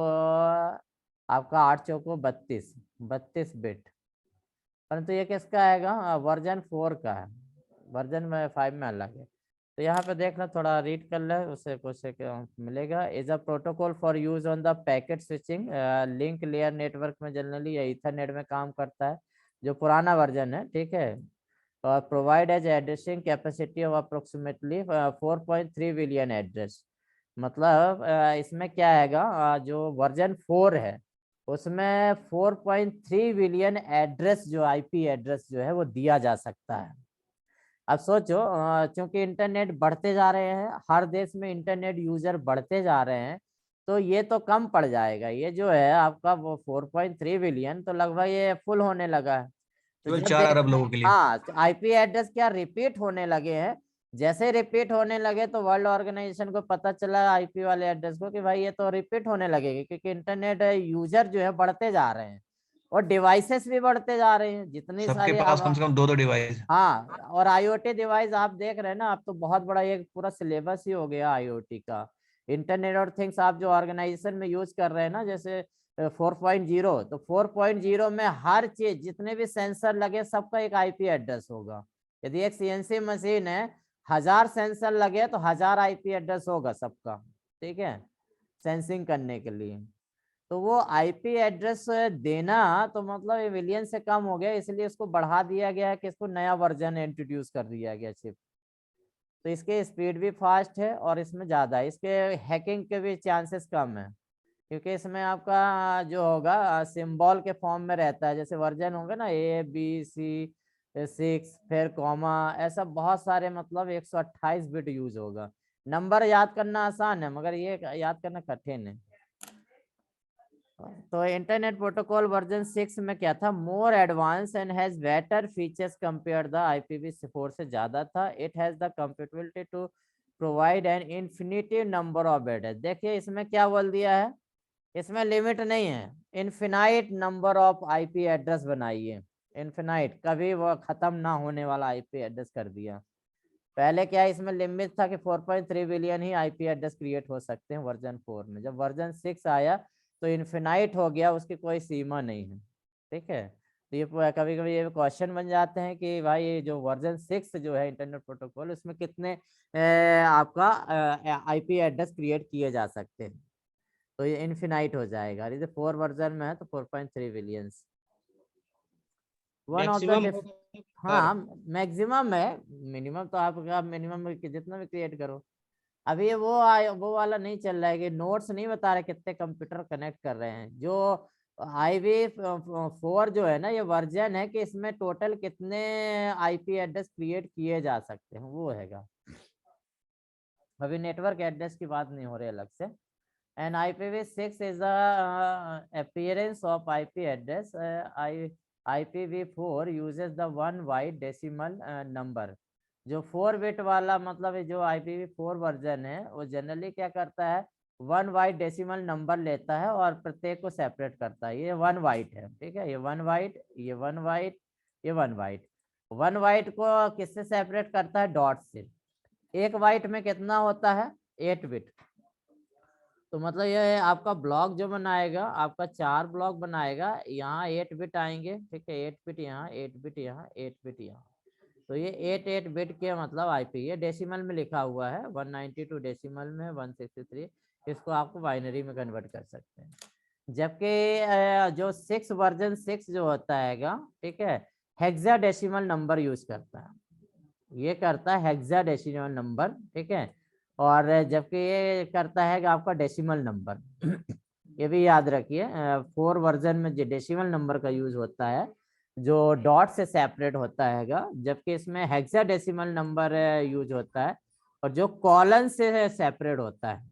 आपका 8 चौको 32 बिट। परंतु ये किसका आएगा, वर्जन 4 का है, वर्जन 5 में अलग है। तो यहाँ पे देखना, थोड़ा रीड कर ले, उससे कुछ मिलेगा। Is a protocol for use on the packet switching link layer network में जनरली या ईथरनेट में काम करता है, जो पुराना वर्जन है। ठीक है, और provide as addressing capacity of approximately 4.3 billion address. मतलब इसमें क्या आएगा, जो वर्जन 4 है उसमें 4.3 बिलियन एड्रेस, जो आईपी एड्रेस जो है वो दिया जा सकता है। अब सोचो, क्योंकि इंटरनेट बढ़ते जा रहे हैं, हर देश में इंटरनेट यूजर बढ़ते जा रहे हैं, तो ये तो कम पड़ जाएगा। ये जो है आपका वो 4.3 बिलियन तो लगभग ये फुल होने लगा है। तो केवल जब 4 अरब लोगों के लिए। हाँ, तो आईपी एड्रेस क्या रिपीट होने लगे हैं। जैसे रिपीट होने लगे तो वर्ल्ड ऑर्गेनाइजेशन को पता चला आईपी वाले एड्रेस को कि भाई ये तो रिपीट होने लगेगा, क्योंकि इंटरनेट यूजर जो है बढ़ते जा रहे हैं और डिवाइसेस भी बढ़ते जा रहे हैं। जितनी सबके सारी पास कम से कम 2 डिवाइस। हाँ, और आईओटी डिवाइस आप देख रहे हैं ना, अब तो बहुत बड़ा ये पूरा सिलेबस ही हो गया आईओटी का। इंटरनेट और थिंग्स आप जो ऑर्गेनाइजेशन में यूज कर रहे हैं ना, जैसे 4.0, तो 4.0 में हर चीज, जितने भी सेंसर लगे सबका एक आईपी एड्रेस होगा। यदि एक सीएनसी मशीन है, 1000 सेंसर लगे तो 1000 आईपी एड्रेस होगा सबका। ठीक है, सेंसिंग करने के लिए। तो वो आईपी एड्रेस देना तो मतलब ये मिलियन से कम हो गया, इसलिए इसको बढ़ा दिया गया है कि इसको नया वर्जन इंट्रोड्यूस कर दिया गया चिप। तो इसके स्पीड भी फास्ट है और इसमें ज़्यादा है, इसके हैकिंग के भी चांसेस कम है, क्योंकि इसमें आपका जो होगा सिंबल के फॉर्म में रहता है। जैसे वर्जन होंगे ना A B C 6 फिर कॉमा, ऐसा बहुत सारे, मतलब 128 बिट यूज होगा। नंबर याद करना आसान है मगर ये याद करना कठिन है। तो इंटरनेट प्रोटोकॉल वर्जन 6 में क्या था, more advance and has better features compare the IPv4 से ज्यादा था। It has the compatibility to provide an infinity number of address. देखिए इसमें क्या बोल दिया है, इसमें लिमिट नहीं है, infinite number of IP address बनाइए। इनफिनाइट, कभी वो खत्म ना होने वाला आईपी एड्रेस कर दिया। पहले क्या इसमें लिमिट था कि 4.3 बिलियन ही आईपी एड्रेस क्रिएट हो सकते हैं वर्जन 4 में। जब वर्जन 6 आया तो इनफिनाइट हो गया, उसकी कोई सीमा नहीं है। ठीक है, तो ये कभी कभी ये क्वेश्चन बन जाते हैं कि भाई ये जो वर्जन 6 जो है इंटरनेट प्रोटोकॉल, उसमें कितने आपका आईपी एड्रेस क्रिएट किए जा सकते हैं। तो ये इनफिनाइट हो जाएगा। जैसे 4 वर्जन में है तो 4.3 billions. One of the maximum हाँ, मैक्सिमम है, मिनिमम तो आपका मिनिमम जितना भी क्रिएट करो। अभी ये वो वाला नहीं चल रहा है कि नोट्स नहीं बता रहे कितने कंप्यूटर कनेक्ट कर रहे हैं। जो IPv4 जो है ना, ये वर्जन है कि इसमें टोटल कितने आईपी एड्रेस क्रिएट किए जा सकते हैं, वो हैगा। अभी नेटवर्क एड्रेस की बात नहीं हो रही अलग से। And IPv6 is appearance of IP address. IPv4 uses the 1 byte decimal number। जो 4 बिट वाला, मतलब जो IPv4 वर्जन है वो जनरली क्या करता है, 1 बाइट डेसिमल नंबर लेता है और प्रत्येक को सेपरेट करता है। ये 1 बाइट है, ठीक है, ये 1 बाइट, ये 1 बाइट, ये 1 बाइट। 1 बाइट को किससे सेपरेट करता है, डॉट से। 1 बाइट में कितना होता है, 8 बिट। तो मतलब ये आपका ब्लॉक जो बनाएगा, आपका 4 ब्लॉक बनाएगा, यहाँ 8 बिट आएंगे। ठीक है, 8 बिट यहाँ, 8 बिट यहाँ, 8 बिट यहाँ। तो ये 8 बिट के मतलब आईपी, ये डेसिमल में लिखा हुआ है, 192 डेसिमल में 163। इसको आपको बाइनरी में कन्वर्ट कर सकते हैं। जबकि जो 6 वर्जन 6 जो होता है, ठीक है, हेक्साडेसिमल नंबर यूज करता है। ये करता है हेक्साडेसिमल नंबर, ठीक है, और जबकि ये करता है कि आपका डेसिमल नंबर। ये भी याद रखिए, 4 वर्जन में जो डेसिमल नंबर का यूज होता है, जो डॉट से सेपरेट होता है, जबकि इसमें हेक्साडेसिमल नंबर यूज होता है और जो कॉलन से सेपरेट होता है।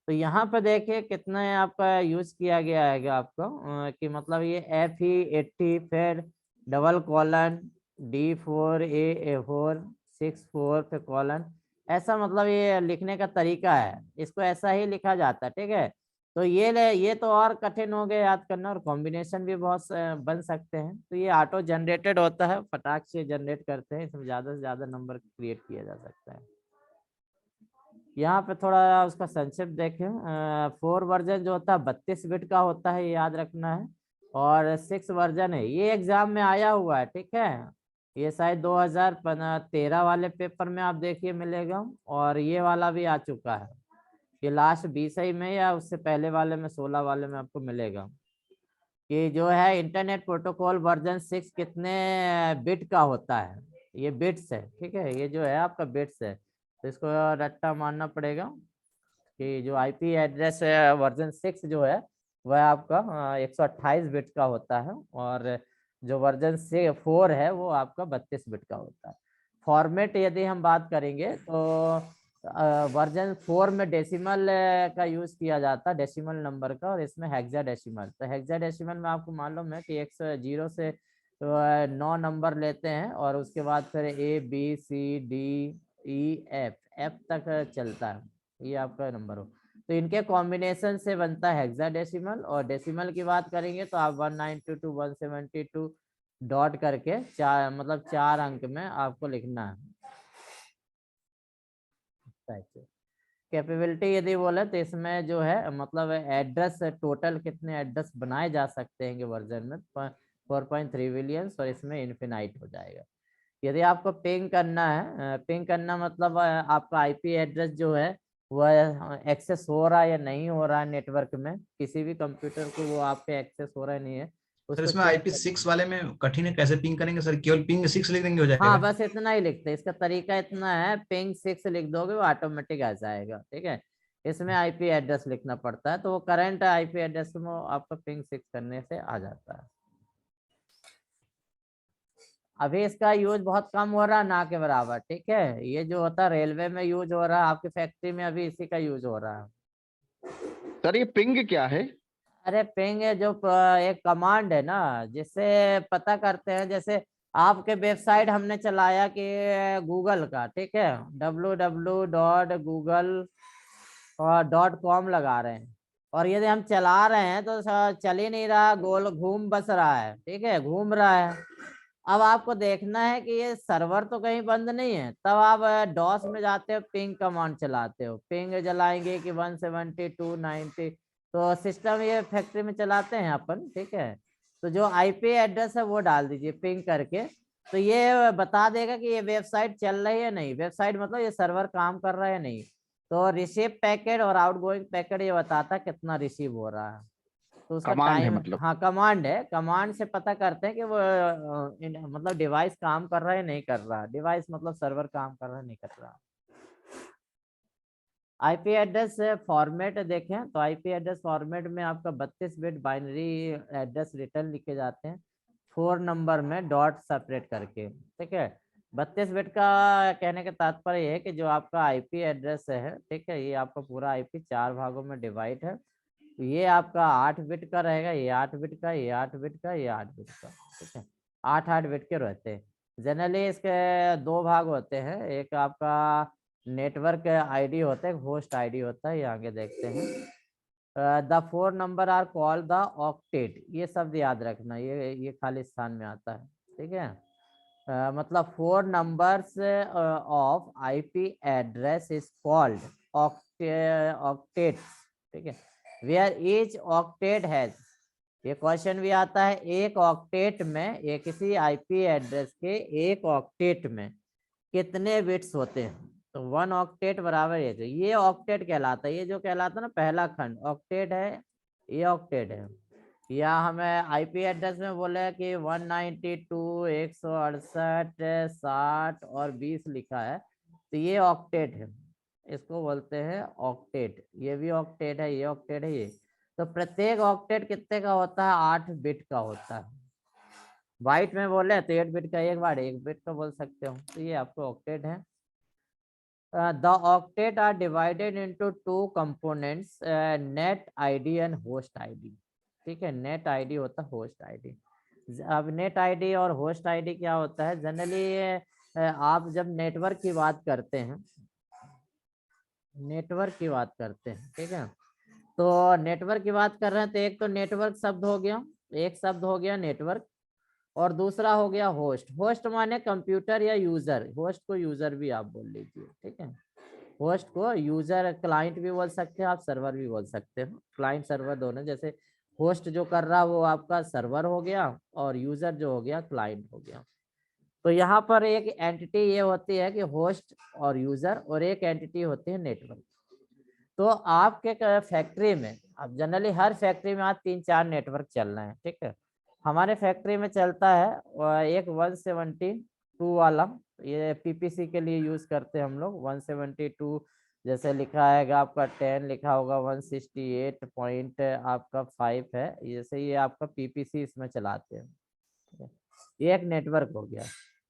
तो यहाँ पे देखिए कितना आपका यूज किया गया है आपको, कि मतलब ये FE80 फिर डबल कॉलन D4 A4 6 4 फिर कॉलन, ऐसा मतलब ये लिखने का तरीका है, इसको ऐसा ही लिखा जाता है, ठीक है। तो ये तो और कठिन हो गया याद करना, और कॉम्बिनेशन भी बहुत बन सकते हैं। तो ये ऑटो जनरेटेड होता है, फटाक से जनरेट करते हैं, इसमें ज्यादा से ज्यादा नंबर क्रिएट किया जा सकता है। यहाँ पे थोड़ा उसका संक्षिप्त देखें। 4 वर्जन जो होता है 32 बिट का होता है, ये याद रखना है। और 6 वर्जन है, ये एग्जाम में आया हुआ है, ठीक है। ये शायद 2013 वाले पेपर में आप देखिए मिलेगा, और ये वाला भी आ चुका है। ये लास्ट 20 में या उससे पहले वाले में 16 वाले में आपको मिलेगा कि जो है इंटरनेट प्रोटोकॉल वर्जन 6 कितने बिट का होता है। ये बिट्स है, ठीक है, ये जो है आपका बिट्स है। तो इसको रट्टा मानना पड़ेगा कि जो आईपी एड्रेस वर्जन 6 जो है वह आपका 128 बिट का होता है, और जो वर्जन 4 है वो आपका 32 बिट का होता है। फॉर्मेट यदि हम बात करेंगे तो वर्जन 4 में डेसिमल का यूज किया जाता है, डेसिमल नंबर का, और इसमें हेक्साडेसिमल। तो हेक्साडेसिमल में आपको मालूम है कि 0 से 9 नंबर लेते हैं, और उसके बाद फिर ABCDEF तक चलता है, ये आपका नंबर हो। तो इनके कॉम्बिनेशन से बनता है हेक्साडेसिमल। और डेसिमल की बात करेंगे तो आप 192 172 डॉट करके 4 अंक में आपको लिखना है। कैपेबिलिटी यदि बोले तो इसमें जो है मतलब एड्रेस टोटल कितने एड्रेस बनाए जा सकते हैं वर्जन में 4.3 बिलियन, और इसमें इन्फिनाइट हो जाएगा। यदि आपको पिंग करना है, पिंग करना मतलब आपका आईपी एड्रेस जो है वह एक्सेस हो रहा है या नहीं हो रहा है नेटवर्क में, किसी भी कंप्यूटर को वो आपके एक्सेस हो रहा है नहीं है सर उसको इसमें चेक IP6 वाले में कठिन है, कैसे पिंग करेंगे सर? केवल पिंग 6 लिख देंगे हो हाँ जाएगा? बस इतना ही लिखते हैं, इसका तरीका इतना है, पिंग 6 लिख दोगे वो ऑटोमेटिक आ जाएगा, ठीक है। इसमें आईपी एड्रेस लिखना पड़ता है, तो वो करंट आईपी एड्रेस में आपका पिंग 6 करने से आ जाता है। अभी इसका यूज बहुत कम हो रहा है, ना के बराबर, ठीक है। ये जो होता है रेलवे में यूज हो रहा है, आपकी फैक्ट्री में अभी इसी का यूज हो रहा है। सर ये पिंग क्या है? अरे पिंग जो एक कमांड है ना, जिससे पता करते हैं, जैसे आपके वेबसाइट हमने चलाया कि गूगल का, ठीक है, www.google.com लगा रहे हैं, और यदि हम चला रहे हैं तो चल ही नहीं रहा, गोल घूम बस रहा है, ठीक है, घूम रहा है। अब आपको देखना है कि ये सर्वर तो कहीं बंद नहीं है, तब आप डॉस में जाते हो, पिंग कमांड चलाते हो, पिंग जलाएंगे कि 172.90, तो सिस्टम ये फैक्ट्री में चलाते हैं अपन, ठीक है। तो जो आईपी एड्रेस है वो डाल दीजिए पिंग करके, तो ये बता देगा कि ये वेबसाइट चल रही है नहीं, वेबसाइट मतलब ये सर्वर काम कर रहा है नहीं। तो रिसीव पैकेट और आउटगोइंग पैकेट ये बताता है कितना रिसीव हो रहा है, तो उसका कमांड है टाइम, मतलब? हाँ कमांड है, कमांड से पता करते हैं कि वो मतलब डिवाइस काम कर रहा है नहीं कर रहा, डिवाइस मतलब सर्वर काम कर रहा है नहीं कर रहा। आईपी एड्रेस फॉर्मेट देखें तो आईपी एड्रेस फॉर्मेट में आपका 32 बिट बाइनरी एड्रेस रिटर्न लिखे जाते हैं, 4 नंबर में डॉट सेपरेट करके, ठीक है। 32 बिट का कहने का तात्पर्य है कि जो आपका आईपी एड्रेस है, ठीक है, ये आपका पूरा आईपी 4 भागों में डिवाइड है। ये आपका 8 बिट का रहेगा, ये 8 बिट का, ये 8 बिट का, ये 8 बिट का, ठीक है। 8 बिट के रहते हैं। जनरली इसके 2 भाग होते हैं, एक आपका नेटवर्क आईडी होता है, होस्ट आईडी होता है, ये आगे देखते हैं। The 4 number are called the octet, ये शब्द याद रखना, ये खाली स्थान में आता है, ठीक है। मतलब 4 numbers of IP address is called octet, ठीक है, वेयर ईच ऑक्टेट हैज, ये क्वेश्चन भी आता है, एक ऑक्टेट में, ये किसी आईपी एड्रेस के एक ऑक्टेट में कितने बिट्स होते हैं, तो 1 ऑक्टेट बराबर ये ऑक्टेट कहलाता है, ये जो कहलाता है ना पहला खंड ऑक्टेट है, ये ऑक्टेट है। या हमें आईपी एड्रेस में बोले कि 192 168 60 और 20 लिखा है, तो ये ऑक्टेट है, इसको बोलते हैं ऑक्टेट, ये भी ऑक्टेट है, ये ऑक्टेट है, ये। तो प्रत्येक ऑक्टेट कितने का होता है? 8 बिट का होता है। बाइट में बोले तो 8 बिट का, एक बार 1 बिट का बोल सकते हो, तो ये आपको ऑक्टेट है। The octet are divided into 2 components, net ID and host ID, ठीक है। नेट आईडी होता है, होस्ट आईडी। अब नेट आईडी और होस्ट आईडी क्या होता है? जनरली आप जब नेटवर्क की बात करते हैं नेटवर्क की बात करते हैं, ठीक है। तो नेटवर्क की बात कर रहे हैं तो एक तो नेटवर्क शब्द हो गया, एक शब्द हो गया नेटवर्क, और दूसरा हो गया होस्ट। होस्ट माने कंप्यूटर या यूजर, होस्ट को यूजर भी आप बोल लीजिए, ठीक है। होस्ट को यूजर, क्लाइंट भी बोल सकते हैं आप, सर्वर भी बोल सकते हो, क्लाइंट सर्वर दोनों। जैसे होस्ट जो कर रहा वो आपका सर्वर हो गया और यूजर जो हो गया क्लाइंट हो गया। तो यहाँ पर एक एंटिटी ये होती है कि होस्ट और यूजर, और एक एंटिटी होती है नेटवर्क। तो आपके फैक्ट्री में, अब जनरली हर फैक्ट्री में आज 3-4 नेटवर्क चल रहे हैं, ठीक है। हमारे फैक्ट्री में चलता है एक 172 वाला, ये पीपीसी के लिए यूज करते हैं हम लोग। 172 जैसे लिखा है आपका 10 लिखा होगा, 168 पॉइंट आपका 5 है, जैसे ये आपका पीपीसी इसमें चलाते हैं, ठीक है। ये एक नेटवर्क हो गया।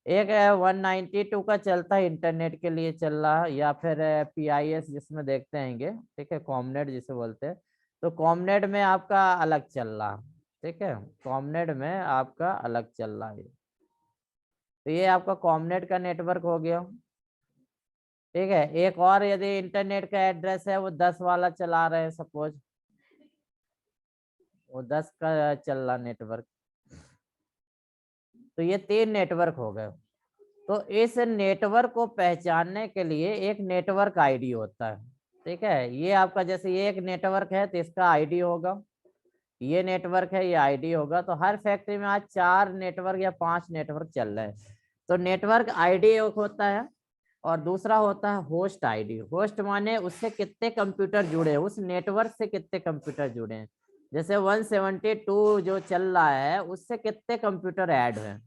एक 192 का चलता है, इंटरनेट के लिए चल रहा है, या फिर PIS जिसमें देखते हैंगे, ठीक है, कॉमनेट जिसे बोलते हैं। तो कॉमनेट में आपका अलग चल रहा है, ठीक है, कॉमनेट में आपका अलग चल रहा है। तो ये आपका कॉमनेट का नेटवर्क हो गया, ठीक है। एक और यदि इंटरनेट का एड्रेस है वो 10 वाला चला रहे हैं सपोज, वो 10 का चल रहा नेटवर्क। तो ये 3 नेटवर्क हो गए। तो इस नेटवर्क को पहचानने के लिए एक नेटवर्क आईडी होता है, ठीक है। ये आपका जैसे ये एक नेटवर्क है तो इसका आईडी होगा, ये नेटवर्क है ये आईडी होगा। तो हर फैक्ट्री में आज 4 नेटवर्क या 5 नेटवर्क चल रहे हैं। तो नेटवर्क आईडी एक होता है और दूसरा होता है होस्ट आईडी। होस्ट माने उससे कितने कंप्यूटर जुड़े हैं, उस नेटवर्क से कितने कंप्यूटर जुड़े हैं। जैसे 172 जो चल रहा है उससे कितने कंप्यूटर ऐड हैं,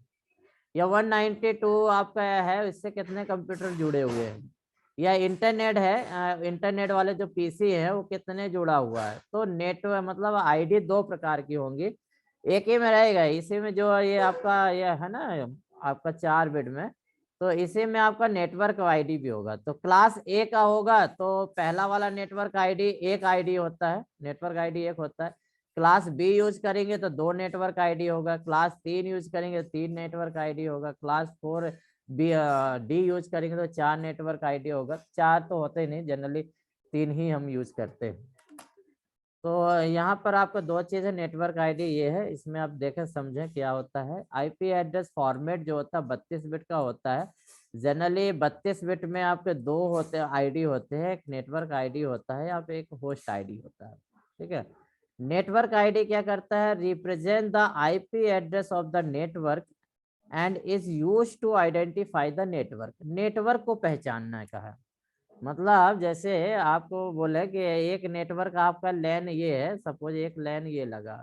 या 192 आपका है इससे कितने कंप्यूटर जुड़े हुए हैं, या इंटरनेट है, इंटरनेट वाले जो पीसी है वो कितने जुड़ा हुआ है। तो नेटवर्क मतलब आईडी 2 प्रकार की होंगी, एक ही में रहेगा। इसी में जो ये आपका ये है ना आपका 4 बिट में, तो इसी में आपका नेटवर्क आईडी भी होगा। तो क्लास A का होगा तो पहला वाला नेटवर्क आईडी एक आईडी होता है, नेटवर्क आईडी एक होता है। क्लास B यूज करेंगे तो 2 नेटवर्क आईडी होगा, क्लास 3 यूज करेंगे तो 3 नेटवर्क आईडी होगा, क्लास 4 D यूज करेंगे तो 4 नेटवर्क आईडी होगा। 4 तो होते ही नहीं, जनरली 3 ही हम यूज करते हैं। तो यहाँ पर आपको 2 चीजें, नेटवर्क आईडी ये है, इसमें आप देखें समझें क्या होता है। आईपी एड्रेस फॉर्मेट जो होता है 32 बिट का होता है। जनरली 32 बिट में आपके 2 होते आईडी होते हैं, एक नेटवर्क आईडी होता है या फिर एक होस्ट आईडी होता है, ठीक है। नेटवर्क आईडी क्या करता है, represent the IP address of the network and is use to identify the network. Network को पहचानना का है, मतलब जैसे आपको बोले कि एक नेटवर्क आपका लैन ये है, सपोज एक लैन ये लगा,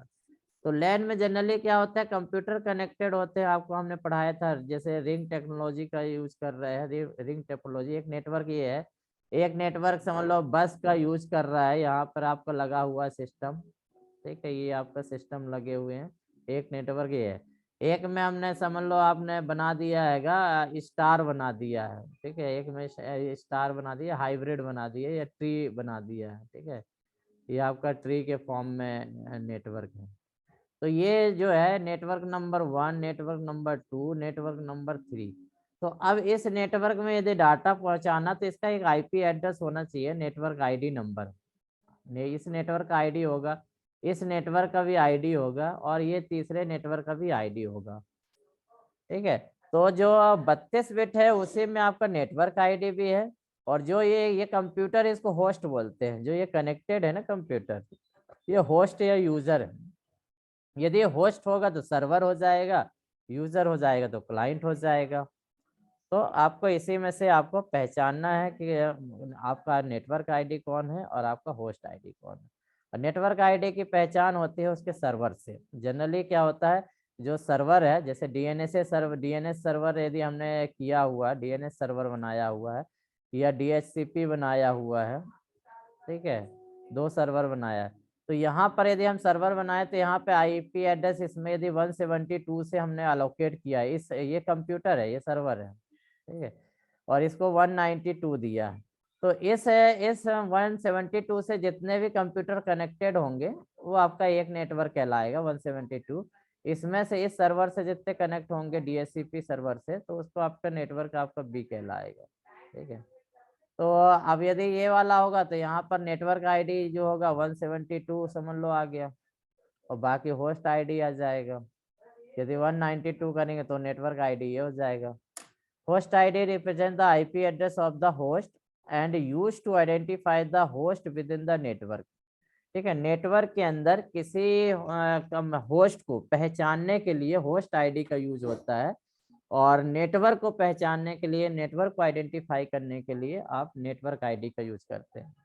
तो लैन में जनरली क्या होता है, कंप्यूटर कनेक्टेड होते हैं। आपको हमने पढ़ाया था, जैसे रिंग टेक्नोलॉजी का यूज कर रहे हैं, रिंग टेक्नोलॉजी। एक नेटवर्क ये है, एक नेटवर्क समझ लो बस का यूज कर रहा है, यहाँ पर आपका लगा हुआ सिस्टम, ठीक है, ये आपका सिस्टम लगे हुए हैं। एक नेटवर्क ये है, एक में हमने समझ लो आपने बना दिया हैगा स्टार बना दिया है, ठीक है, एक में स्टार बना दिया, हाइब्रिड बना दिया या ट्री बना दिया है, ठीक है, ये आपका ट्री के फॉर्म में नेटवर्क है। तो ये जो है network number 1, network number 2, network number 3। तो अब इस नेटवर्क में यदि डाटा पहुंचाना तो इसका एक आईपी एड्रेस होना चाहिए, नेटवर्क आईडी नंबर। इस नेटवर्क का आईडी होगा, इस नेटवर्क का भी आईडी होगा, और ये तीसरे नेटवर्क का भी आईडी होगा, ठीक है। तो जो 32 बिट है उसी में आपका नेटवर्क आईडी भी है, और जो ये कंप्यूटर इसको होस्ट बोलते हैं, जो ये कनेक्टेड है ना कंप्यूटर, ये होस्ट या यूजर है। यदि होस्ट होगा तो सर्वर हो जाएगा, यूजर हो जाएगा तो क्लाइंट हो जाएगा। तो आपको इसी में से आपको पहचानना है कि आपका नेटवर्क आईडी कौन है और आपका होस्ट आईडी कौन है। और नेटवर्क आईडी की पहचान होती है उसके सर्वर से। जनरली क्या होता है, जो सर्वर है, जैसे डीएनएस सर्वर यदि हमने किया हुआ, डीएनएस सर्वर बनाया हुआ है या डीएचसीपी बनाया हुआ है, ठीक है, 2 सर्वर बनाया है, तो यहाँ पर यदि हम सर्वर बनाए तो यहाँ पे आईपी एड्रेस इसमें यदि 172 से हमने अलोकेट किया है, इस ये कंप्यूटर है, ये सर्वर है, ठीक है, और इसको 192 दिया है। तो इस 172 से जितने भी कंप्यूटर कनेक्टेड होंगे वो आपका एक नेटवर्क कहलाएगा 172। इसमें से इस सर्वर से जितने कनेक्ट होंगे डीएचसीपी सर्वर से, तो उसको आपका नेटवर्क आपका बी कहलाएगा, ठीक है। तो अब यदि ये वाला होगा तो यहाँ पर नेटवर्क आईडी जो होगा 172 समझ लो आ गया, और बाकी होस्ट आईडी आ जाएगा। यदि 192 करेंगे तो नेटवर्क आईडी ये हो जाएगा। Host ID represent the IP address of the host and use to identify the host within the network. ठीक है, नेटवर्क के अंदर किसी होस्ट को पहचानने के लिए होस्ट आईडी का यूज होता है, और नेटवर्क को पहचानने के लिए, नेटवर्क को आइडेंटिफाई करने के लिए आप नेटवर्क आईडी का यूज करते हैं।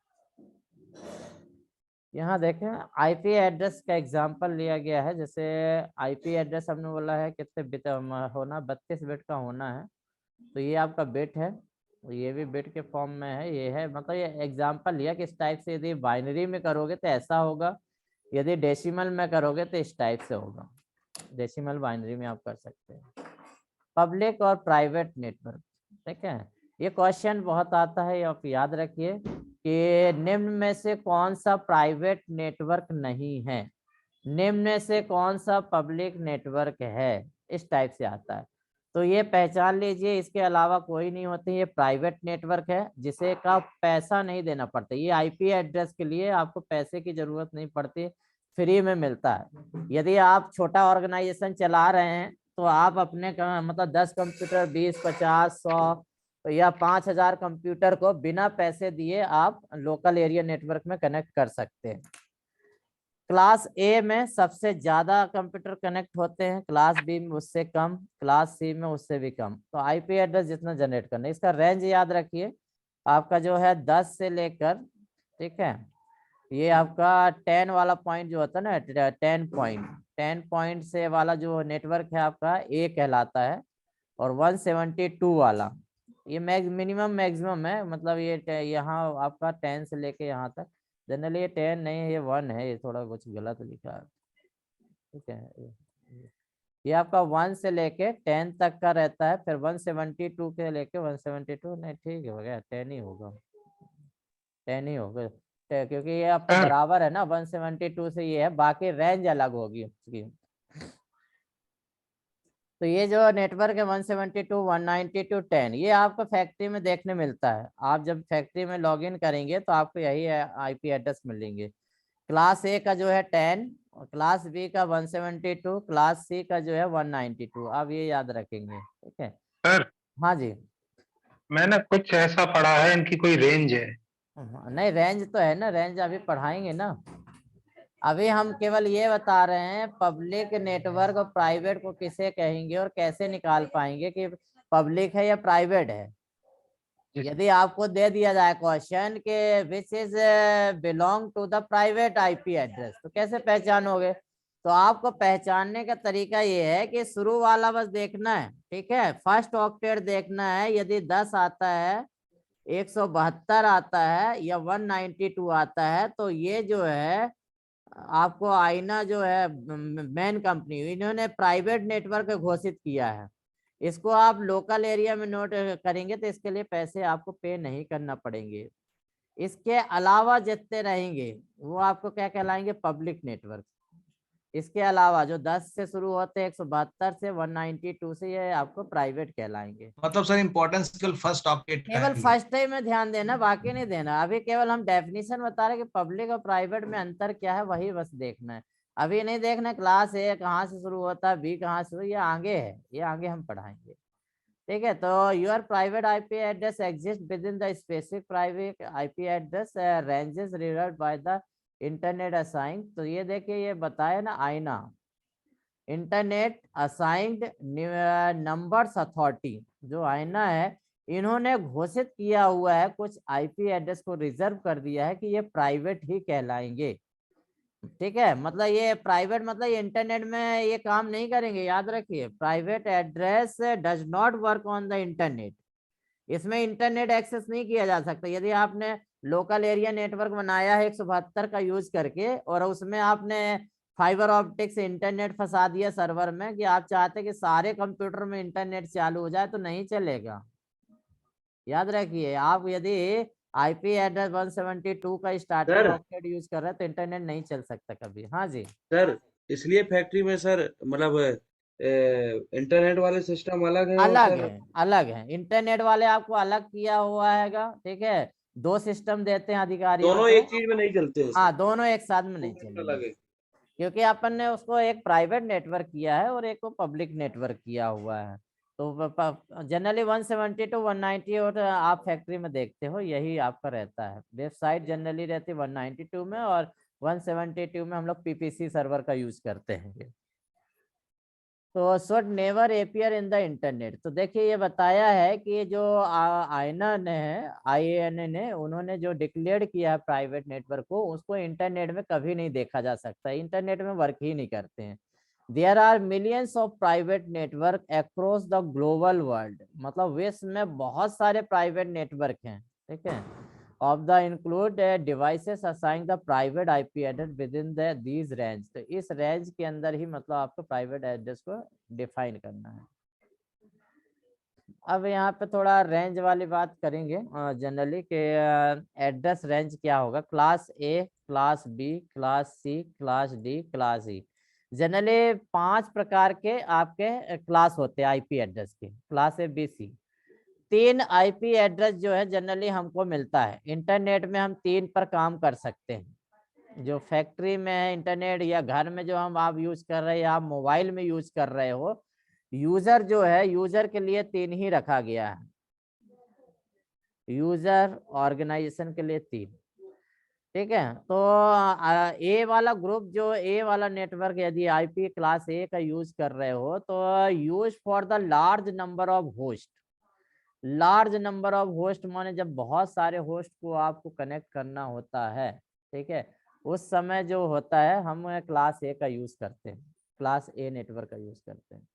यहाँ देखें आईपी एड्रेस का एग्जांपल लिया गया है। जैसे आईपी एड्रेस हमने बोला है कितने बिट होना, 32 बिट का होना है, तो ये आपका बिट है, ये भी बिट के फॉर्म में है। ये है मतलब ये एग्जांपल लिया कि इस टाइप से यदि बाइनरी में करोगे तो ऐसा होगा, यदि डेसिमल में करोगे तो इस टाइप से होगा। डेसिमल बाइनरी में आप कर सकते हैं। पब्लिक और प्राइवेट नेटवर्क, ठीक है, ये क्वेश्चन बहुत आता है, आप याद रखिए कि निम्न में से कौन सा प्राइवेट नेटवर्क नहीं है, निम्न में से कौन सा पब्लिक नेटवर्क है, इस टाइप से आता है। तो ये पहचान लीजिए, इसके अलावा कोई नहीं होते, ये प्राइवेट नेटवर्क है जिसे का पैसा नहीं देना पड़ता। ये आईपी एड्रेस के लिए आपको पैसे की जरूरत नहीं पड़ती, फ्री में मिलता है। यदि आप छोटा ऑर्गेनाइजेशन चला रहे हैं तो आप अपने मतलब 10 कंप्यूटर, 20, 50, 100 या 5000 कंप्यूटर को बिना पैसे दिए आप लोकल एरिया नेटवर्क में कनेक्ट कर सकते हैं। क्लास ए में सबसे ज्यादा कंप्यूटर कनेक्ट होते हैं, क्लास बी में उससे कम, क्लास सी में उससे भी कम। तो आईपी एड्रेस जितना जनरेट करना है, इसका रेंज याद रखिए, आपका जो है 10 से लेकर, ठीक है, ये आपका 10 वाला पॉइंट जो होता है ना, 10 पॉइंट से वाला जो नेटवर्क है आपका ए कहलाता है, और 172 वाला ये मिनिमम मैक्सिमम है। मतलब ये यहाँ आपका 10 से लेके यहाँ तक, जनरली ये 10 नहीं है, ये 1 है, ये थोड़ा कुछ गलत लिखा है, ठीक है। ये आपका 1 से लेके 10 तक का रहता है, फिर 172 के लेके 172 नहीं, ठीक है हो 10 ही होगा, 10 ही होगा, क्योंकि ये आपका बराबर है ना 172 से, ये है, बाकी रेंज अलग होगी उसकी। तो ये जो नेटवर्क है 172, 192, 10 ये आपको फैक्ट्री में देखने मिलता है। आप जब फैक्ट्री में लॉगिन करेंगे तो आपको यही आईपी एड्रेस मिलेंगे। क्लास ए का जो है 10, और क्लास बी का 172, क्लास सी का जो है 192। आप ये याद रखेंगे, ठीक है सर हाँ जी। मैंने कुछ ऐसा पढ़ा है इनकी कोई रेंज है? नहीं रेंज तो है ना, रेंज अभी पढ़ाएंगे ना, अभी हम केवल ये बता रहे हैं पब्लिक नेटवर्क और प्राइवेट को किसे कहेंगे और कैसे निकाल पाएंगे कि पब्लिक है या प्राइवेट है। यदि आपको दे दिया जाए क्वेश्चन के which is belong to the private IP address, तो कैसे पहचानोगे? तो आपको पहचानने का तरीका ये है कि शुरू वाला बस देखना है, ठीक है, फर्स्ट ऑक्टेट देखना है। यदि 10 आता है, 172 आता है या 192 आता है, तो ये जो है आपको आईना जो है मेन कंपनी, इन्होंने प्राइवेट नेटवर्क घोषित किया है। इसको आप लोकल एरिया में नोट करेंगे तो इसके लिए पैसे आपको पे नहीं करना पड़ेंगे। इसके अलावा जितने रहेंगे वो आपको क्या कहलाएंगे? Public network. इसके अलावा जो 10 से शुरू होते हैं, 172 से 192 से, ये आपको प्राइवेट कहलाएंगे। मतलब सर इंपॉर्टेंस केवल फर्स्ट ऑक्टेट का केवल है। फर्स्ट टाइम में ध्यान देना, बाकी नहीं देना। अभी केवल हम डेफिनेशन बता रहे कि पब्लिक और प्राइवेट में अंतर क्या है, वही बस देखना है। अभी नहीं देखना क्लास ए कहाँ से शुरू होता है, बी कहाँ से, ये आगे है, ये आगे हम पढ़ाएंगे, ठीक है। तो your private IP address exist with in the specific private IP address ranges reserved by the internet assigned. तो ये देखिए, ये बताया ना आईना, इंटरनेट असाइंड नंबर्स अथॉरिटी, जो आईना है, इन्होंने घोषित किया हुआ है कुछ आईपी एड्रेस को रिजर्व कर दिया है कि ये प्राइवेट ही कहलाएंगे, ठीक है। मतलब ये प्राइवेट मतलब ये इंटरनेट में ये काम नहीं करेंगे, याद रखिए। Private address does not work on the internet, इसमें इंटरनेट एक्सेस नहीं किया जा सकता। यदि आपने लोकल एरिया नेटवर्क बनाया है 172 का यूज करके, और उसमें आपने फाइबर ऑप्टिक से इंटरनेट फंसा दिया सर्वर में कि आप चाहते हैं कि सारे कंप्यूटर में इंटरनेट चालू हो जाए, तो नहीं चलेगा। याद रखिए, आप यदि आईपी एड्रेस 172 का स्टार्टिंग ऑक्टेट यूज कर रहे हैं तो इंटरनेट नहीं चल सकता कभी। हाँ जी सर, इसलिए फैक्ट्री में सर मतलब इंटरनेट वाले सिस्टम अलग है और अलग सर है, अलग है। इंटरनेट वाले आपको अलग किया हुआ हैगा, ठीक है। दो सिस्टम देते हैं अधिकारियों दोनों को। एक चीज में नहीं चलते हैं सर, हाँ, दोनों एक साथ में नहीं दो मिनट चलेंगे, अलग है। क्योंकि अपन ने उसको एक प्राइवेट नेटवर्क किया है और एक को पब्लिक नेटवर्क किया हुआ है। तो जनरली 170 to 190 और आप फैक्ट्री में देखते हो यही आपका रहता है। वेबसाइट जनरली रहती है 192 में और 172 में हम लोग पीपीसी सर्वर का यूज करते हैं। तो should never appear in the internet. तो देखिए ये बताया है कि जो IANA ने उन्होंने जो डिक्लेयर किया है प्राइवेट नेटवर्क को, उसको इंटरनेट में कभी नहीं देखा जा सकता, इंटरनेट में वर्क ही नहीं करते हैं। There are millions of private network across the global world, मतलब विश्व में बहुत सारे प्राइवेट नेटवर्क हैं, ठीक है। Of the include devices assign the private IP address with in these range. तो इस रेंज के अंदर ही मतलब आपको प्राइवेट एड्रेस को डिफाइन करना है। अब यहाँ पे थोड़ा रेंज वाली बात करेंगे जनरली कि एड्रेस रेंज क्या होगा। Class A, class B, class C, class D, class E। Generally 5 प्रकार के आपके क्लास होते हैं IP एड्रेस के, class A, B, C। 3 IP address जो है जनरली हमको मिलता है। इंटरनेट में हम 3 पर काम कर सकते हैं। जो फैक्ट्री में है इंटरनेट, या घर में जो आप यूज कर रहे हैं, या आप मोबाइल में यूज कर रहे हो, यूजर जो है, यूजर के लिए 3 ही रखा गया है। यूजर ऑर्गेनाइजेशन के लिए 3, ठीक है। तो A वाला ग्रुप, जो A वाला नेटवर्क, यदि IP क्लास A का यूज कर रहे हो तो use for the large number of host. Large number of host माने जब बहुत सारे होस्ट को आपको कनेक्ट करना होता है, ठीक है, उस समय जो होता है हम क्लास A का यूज करते हैं, क्लास A नेटवर्क का यूज करते हैं।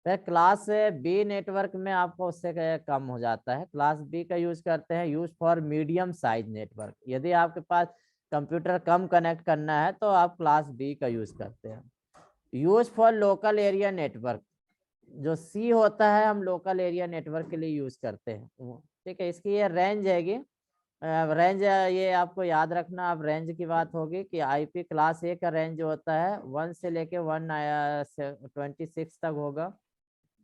फिर क्लास B नेटवर्क में आपको उससे कम हो जाता है, क्लास B का यूज करते हैं, use for medium size network. यदि आपके पास कंप्यूटर कम कनेक्ट करना है तो आप क्लास B का यूज करते हैं। Use for local area network, जो C होता है हम लोकल एरिया नेटवर्क के लिए यूज करते हैं, ठीक है। इसकी ये रेंज हैगी, रेंज ये आपको याद रखना। अब रेंज की बात होगी कि IP क्लास A का रेंज जो होता है 1 से लेके 126 तक होगा,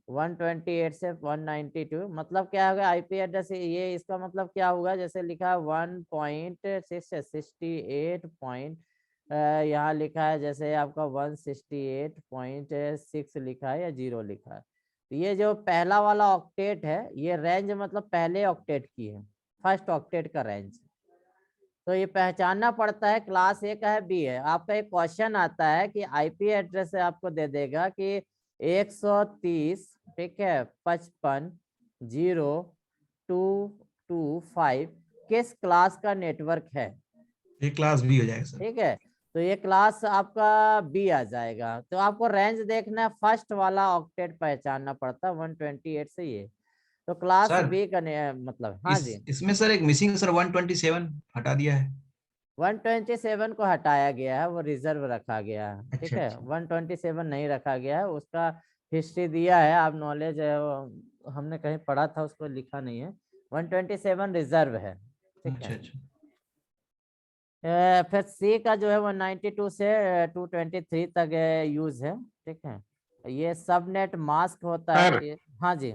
128 से 192। मतलब क्या होगा IP एड्रेस, ये इसका मतलब क्या होगा, जैसे लिखा है 1.668 यहाँ लिखा है, जैसे आपका 168.6 लिखा है या 0 लिखा है। तो ये जो पहला वाला ऑक्टेट है, ये रेंज मतलब पहले ऑक्टेट की है, फर्स्ट ऑक्टेट का रेंज। तो ये पहचानना पड़ता है क्लास A का है, B है। आपका एक क्वेश्चन आता है कि IP एड्रेस से आपको दे देगा कि 130, ठीक है, 55.0.225 किस क्लास का नेटवर्क है, ये क्लास B हो जाएगा सर। ठीक है। तो ये क्लास आपका B आ जाएगा। तो आपको रेंज देखना है, फर्स्ट वाला ऑक्टेट पहचानना पड़ता है 128 से ये। तो क्लास सर B का मतलब, हाँ जी। इसमें सर एक मिसिंग सर 127 हटा दिया है। 127 को हटाया गया है, वो रिजर्व रखा गया है, ठीक अच्छा है। अच्छा 127 नहीं रखा गया है, उसका हिस्ट्री दिया है, आप नॉलेज हमने कहीं पढ़ा था, उसको लिखा नहीं है। 127 रिजर्व है, ठीक अच्छा है। अच्छा। फिर C का जो है 192 से 223 तक यूज है, ठीक है। ये सबनेट मास्क होता सर है हाँ जी।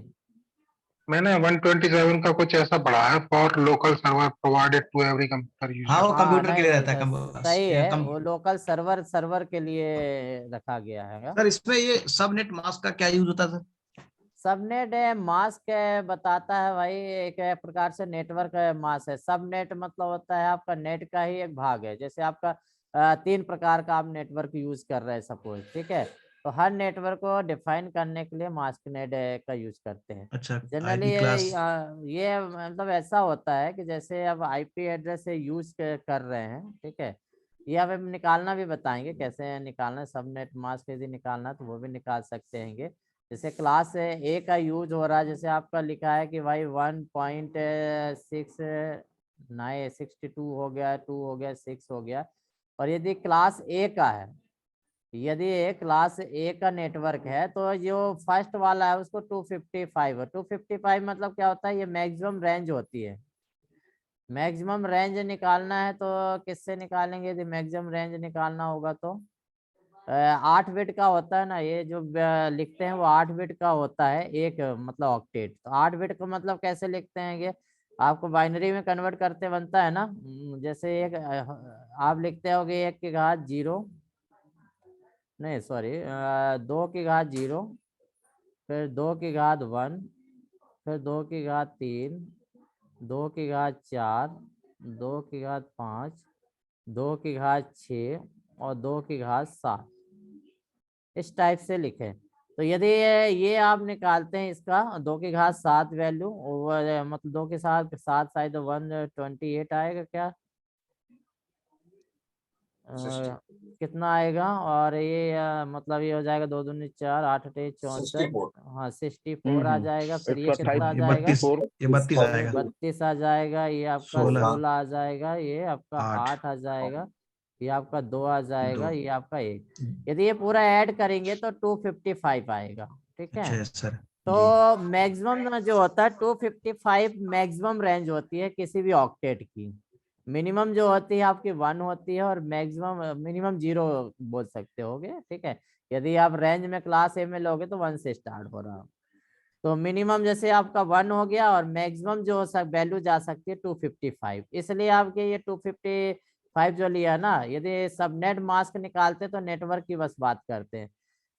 मैंने 127 का कुछ ऐसा पढ़ा है, for local server provided to every computer हाँ यूजर। वो हाँ, कंप्यूटर के नहीं लिए नहीं रहता है सर, सही है, वो लोकल सर्वर के लिए रखा गया है। सर इसमें ये सबनेट मास्क का क्या यूज होता है सर? सबनेट मास्क बताता है भाई, एक प्रकार से नेटवर्क मास्क है। सबनेट मतलब होता है आपका नेट का ही एक भाग है। जैसे आपका 3 प्रकार का आप नेटवर्क यूज कर रहे हैं सपोज, ठीक है। तो हर नेटवर्क को डिफाइन करने के लिए मास्क नेट का यूज करते हैं। अच्छा जनरली IP क्लास। ये मतलब ऐसा होता है कि जैसे अब IP एड्रेस से यूज कर रहे हैं, ठीक है। ये अब हम निकालना भी बताएंगे कैसे निकालना, सबनेट मास्क यदि निकालना तो वो भी निकाल सकते हैं। जैसे क्लास A का यूज हो रहा है, जैसे आपका लिखा है कि भाई 1.62 हो गया, 2 हो गया, 6 हो गया। और यदि क्लास A का है, यदि क्लास A का नेटवर्क है, तो जो फर्स्ट वाला है उसको 255 है। 255 मतलब क्या होता है, ये मैक्सिमम रेंज होती है। मैक्सिमम रेंज निकालना है तो किससे निकालेंगे, यदि मैक्सिमम रेंज निकालना होगा तो 8 बिट का होता है ना, ये जो लिखते हैं वो 8 बिट का होता है एक मतलब ऑक्टेट। तो 8 बिट का मतलब कैसे लिखते हैं ये आपको बाइनरी में कन्वर्ट करते बनता है ना। जैसे एक आप लिखते होगे 1 की घात 0, नहीं सॉरी 2 की घात 0, फिर 2 की घात 1, फिर 2 की घात 3, 2 की घात 4, 2 की घात 5, 2 की घात 6 और 2 की घात 7, इस टाइप से लिखे। तो यदि ये आप निकालते हैं इसका 2 की घात 7 वैल्यू, मतलब 2 के साथ 7 शायद 128 आएगा क्या, कितना आएगा। और ये मतलब ये हो जाएगा 2 दूनी 4, 8 8 64, हाँ 64 आ जाएगा। फिर ये कितना आ ये जाएगा, 32 आएगा। 32 आ जाएगा। ये आपका 16 16 आ जाएगा। ये आपका 8 8 आ जाएगा। ये आपका 2 आ जाएगा। 2। ये आपका 1। यदि ये पूरा ऐड करेंगे तो 255 आएगा। ठीक है। अच्छा सर जी। तो मैक्सिमम जो होता है 255 मैक्सिमम रेंज होती है किसी भी ऑक्टेट की। मिनिमम जो होती है आपकी 1 होती है और मैक्सिमम मिनिमम 0 बोल सकते होगे। ठीक है। यदि आप रेंज में क्लास ए में लोगे तो 1 से स्टार्ट हो रहा है। तो मिनिमम जैसे आपका 1 हो गया और मैक्सिमम जो वैल्यू जा सकती है 255। इसलिए आपके ये 255 जो लिया ना, यदि सबनेट मास्क निकालते तो नेटवर्क की बस बात करते हैं।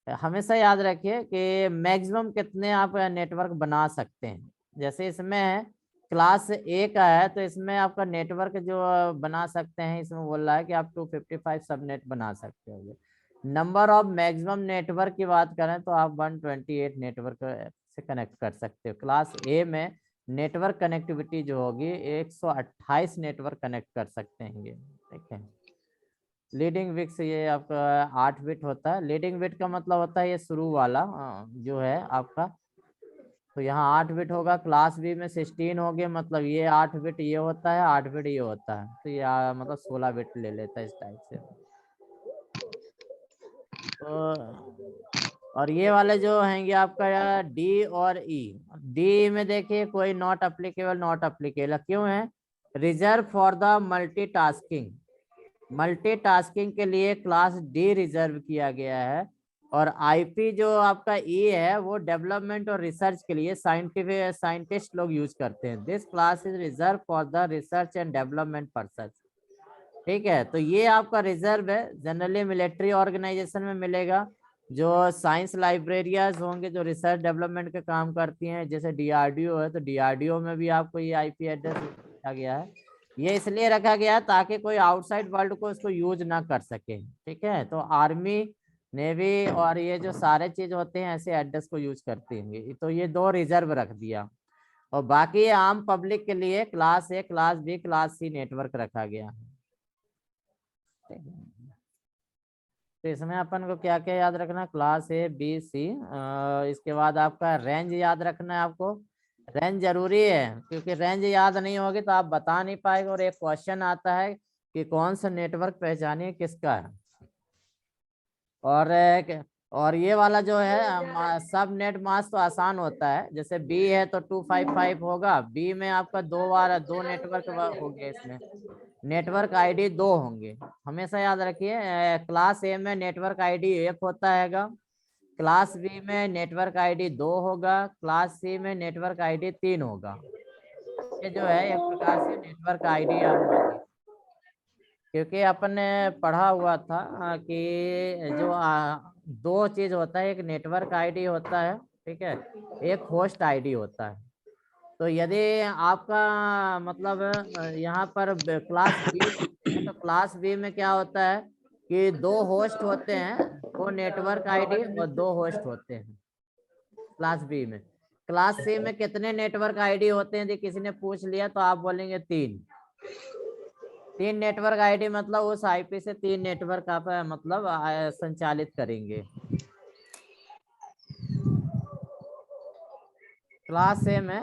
हमेशा याद रखिए कि मैक्सिमम कितने आप नेटवर्क बना सकते हैं। जैसे इसमें क्लास ए का है तो इसमें आपका नेटवर्क जो बना सकते हैं, इसमें बोल रहा है कि आप 255 सबनेट बना सकते हो। नंबर ऑफ मैक्सिमम नेटवर्क की बात करें तो आप 128 नेटवर्क से कनेक्ट कर सकते हो। क्लास ए में नेटवर्क कनेक्टिविटी जो होगी 128 नेटवर्क कनेक्ट कर सकते हैं। ठीक है। लीडिंग बिट ये आपका 8 बिट होता है। लीडिंग बिट का मतलब होता है ये शुरू वाला जो है आपका। तो यहाँ 8 बिट होगा। क्लास बी में 16 हो गए, मतलब ये 8 बिट ये होता है, 8 बिट ये होता है। तो ये मतलब 16 बिट ले लेता है इस टाइप से। तो और ये वाले जो हैंगे आपका डी और ई। डी में देखिए कोई नॉट अप्लीकेबल, नॉट अप्लीकेबल क्यों है? Reserve for the multitasking. Multitasking के लिए क्लास डी रिजर्व किया गया है। और आईपी जो आपका ई है वो डेवलपमेंट और रिसर्च के लिए साइंटिस्ट लोग यूज करते हैं। This class is reserve for the research and development purpose. ठीक है। तो ये आपका रिजर्व है। जनरली मिलिट्री ऑर्गेनाइजेशन में मिलेगा। जो साइंस लाइब्रेरियाज होंगे जो रिसर्च डेवलपमेंट का काम करती हैं, जैसे डीआरडीओ है तो डीआरडीओ में भी आपको ये आईपी एड्रेस दिया गया है। ये इसलिए रखा गया है ताकि कोई आउटसाइड वर्ल्ड को इसको यूज ना कर सके। ठीक है। तो आर्मी, नेवी और ये जो सारे चीज होते हैं ऐसे एड्रेस को यूज करती हैं। तो ये 2 रिजर्व रख दिया। और बाकी आम पब्लिक के लिए class A, class B, class C network रखा गया है। तो इसमें अपन को क्या क्या याद रखना है? क्लास ए, बी, सी। इसके बाद आपका रेंज याद रखना है आपको। रेंज जरूरी है क्योंकि रेंज याद नहीं होगी तो आप बता नहीं पाएंगे। और एक क्वेश्चन आता है कि कौन सा नेटवर्क पहचानिए किसका है। और ये वाला जो है सब नेट मास्क तो आसान होता है। जैसे बी है तो 255 होगा। बी में आपका 2 नेटवर्क होंगे। इसमें नेटवर्क आईडी 2 होंगे। हमेशा याद रखिए क्लास ए में नेटवर्क आईडी 1 होता है। क्लास बी में नेटवर्क आईडी 2 होगा। क्लास सी में नेटवर्क आईडी 3 होगा। ये जो है एक प्रकार से नेटवर्क आईडी क्योंकि अपन ने पढ़ा हुआ था कि जो 2 चीज होता है, एक नेटवर्क आईडी होता है, ठीक है, एक होस्ट आईडी होता है। तो यदि आपका मतलब यहाँ पर क्लास बी तो क्लास बी में क्या होता है कि 2 होस्ट होते हैं, 2 नेटवर्क आईडी और 2 होस्ट होते हैं क्लास बी में। क्लास सी में कितने नेटवर्क आईडी होते हैं? यदि किसी ने पूछ लिया तो आप बोलेंगे 3 नेटवर्क आईडी, मतलब उस आईपी से 3 नेटवर्क आप मतलब संचालित करेंगे। क्लास ए में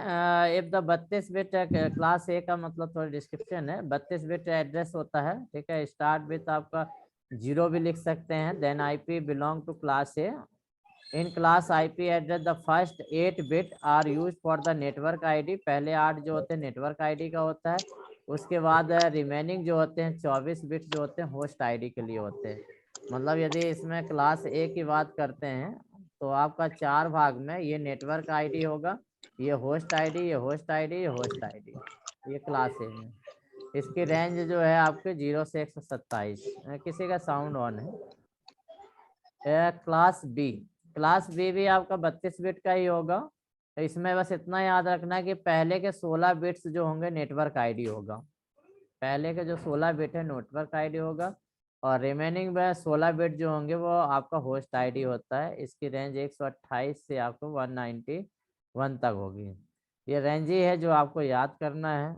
इफ द 32 बिट क्लास ए का मतलब थोड़ा डिस्क्रिप्शन है। 32 बिट एड्रेस होता है। ठीक है। स्टार्ट विथ आपका 0 भी लिख सकते हैं। Then IP belong to class A. In class IP address the first 8 bit are use for the network ID. पहले 8 जो होते हैं नेटवर्क आईडी का होता है। उसके बाद रिमेनिंग जो होते हैं 24 बिट जो होते हैं होस्ट आईडी के लिए होते हैं। मतलब यदि इसमें क्लास ए की बात करते हैं तो आपका 4 भाग में ये नेटवर्क आईडी होगा, ये होस्ट आईडी, ये होस्ट आईडी, ये होस्ट आईडी, ये क्लास ए में। इसकी रेंज जो है आपके 0 से 127। किसी का साउंड ऑन है। क्लास बी, क्लास बी भी आपका 32 बिट का ही होगा। तो इसमें बस इतना याद रखना है कि पहले के 16 बिट्स जो होंगे नेटवर्क आईडी होगा, पहले के जो 16 बिट है नेटवर्क आईडी होगा, और रिमेनिंग में 16 बिट जो होंगे वो आपका होस्ट आईडी होता है। इसकी रेंज 128 से आपको 191 तक होगी। ये रेंज ही है जो आपको याद करना है,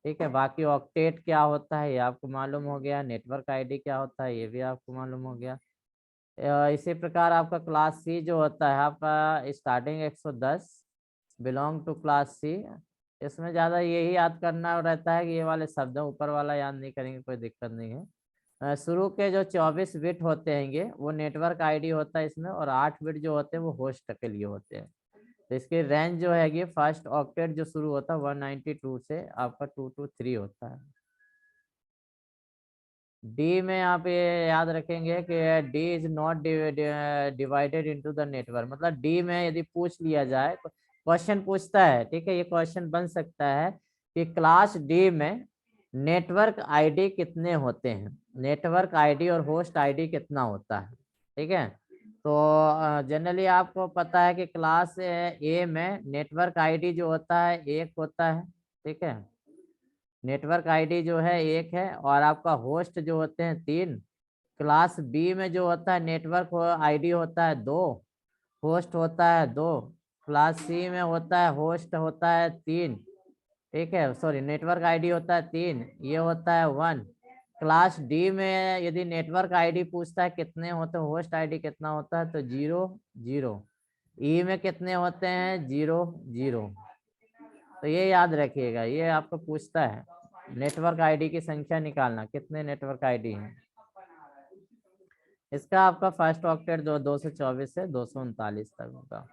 ठीक है। बाकी ऑक्टेट क्या होता है ये आपको मालूम हो गया, नेटवर्क आईडी क्या होता है ये भी आपको मालूम हो गया। इसी प्रकार आपका क्लास सी जो होता है आपका starting 110 belong to class C. इसमें ज़्यादा यही याद करना रहता है कि ये वाले शब्द ऊपर वाला याद नहीं करेंगे, कोई दिक्कत नहीं है। शुरू के जो 24 बिट होते हैं वो नेटवर्क आईडी होता है इसमें, और 8 बिट जो होते हैं वो होस्ट के लिए होते हैं। तो इसकी रेंज जो है फर्स्ट ऑक्टेट जो शुरू होता है 192 से आपका 223 होता है। डी में आप ये याद रखेंगे कि D is not divided into the network. मतलब डी में यदि पूछ लिया जाए, क्वेश्चन पूछता है, ठीक है, ये क्वेश्चन बन सकता है कि क्लास डी में नेटवर्क आईडी कितने होते हैं, नेटवर्क आईडी और होस्ट आईडी कितना होता है, ठीक है। तो जनरली आपको पता है कि क्लास ए में नेटवर्क आईडी जो होता है 1 होता है, ठीक है, नेटवर्क आईडी जो है 1 है, और आपका होस्ट जो होते हैं 3। क्लास बी में जो होता है नेटवर्क आईडी होता है 2, होस्ट होता है 2। क्लास सी में होता है होस्ट होता है 3, ठीक है, सॉरी नेटवर्क आईडी होता है 3, ये होता है 1। क्लास डी में यदि नेटवर्क आईडी पूछता है कितने होते हैं, होस्ट आईडी कितना होता है, तो 0 0। ई में कितने होते हैं, 0 0। तो ये याद रखिएगा, ये आपको पूछता है नेटवर्क आईडी की संख्या निकालना, कितने नेटवर्क आईडी हैं। इसका आपका फर्स्ट ऑक्टेट 224 से 239 तक होगा।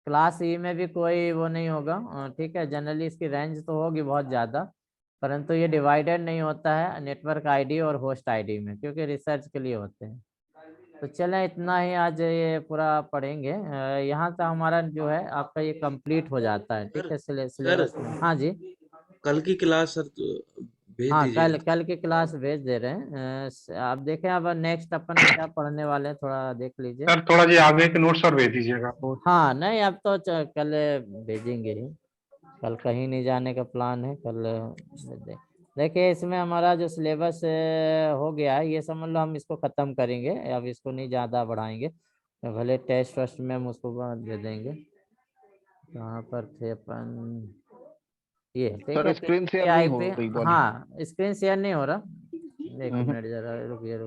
क्लास ई में भी कोई वो नहीं होगा, ठीक है। जनरली इसकी रेंज तो होगी बहुत ज़्यादा, परंतु ये डिवाइडेड नहीं होता है नेटवर्क आईडी और होस्ट आईडी में, क्योंकि रिसर्च के लिए होते हैं। तो चलें इतना ही आज ये पूरा पढ़ेंगे। यहाँ तक हमारा जो है आपका ये कंप्लीट हो जाता है, ठीक है, सिलेबस में। हाँ जी, कल की क्लास सर भेज हाँ दीजिएगा। कल की क्लास भेज दे रहे हैं। आप देखें अब नेक्स्ट अपन क्या पढ़ने वाले हैं, थोड़ा देख लीजिए। सर थोड़ा जी आगे के नोट्स और भेज दीजिएगा। हाँ नहीं, अब तो कल भेजेंगे ही, कल कहीं नहीं जाने का प्लान है, कल देखिए इसमें हमारा जो सिलेबस हो गया है ये समझ लो हम इसको ख़त्म करेंगे, अब इसको नहीं ज़्यादा बढ़ाएंगे, भले टेस्ट वेस्ट में हम उसको दे देंगे। कहाँ पर थे अपन, ये ठीक सर है, स्क्रीन शेयर नहीं हो रही वाली। हाँ स्क्रीन शेयर नहीं हो रहा, एक मिनट जरा रुकिए।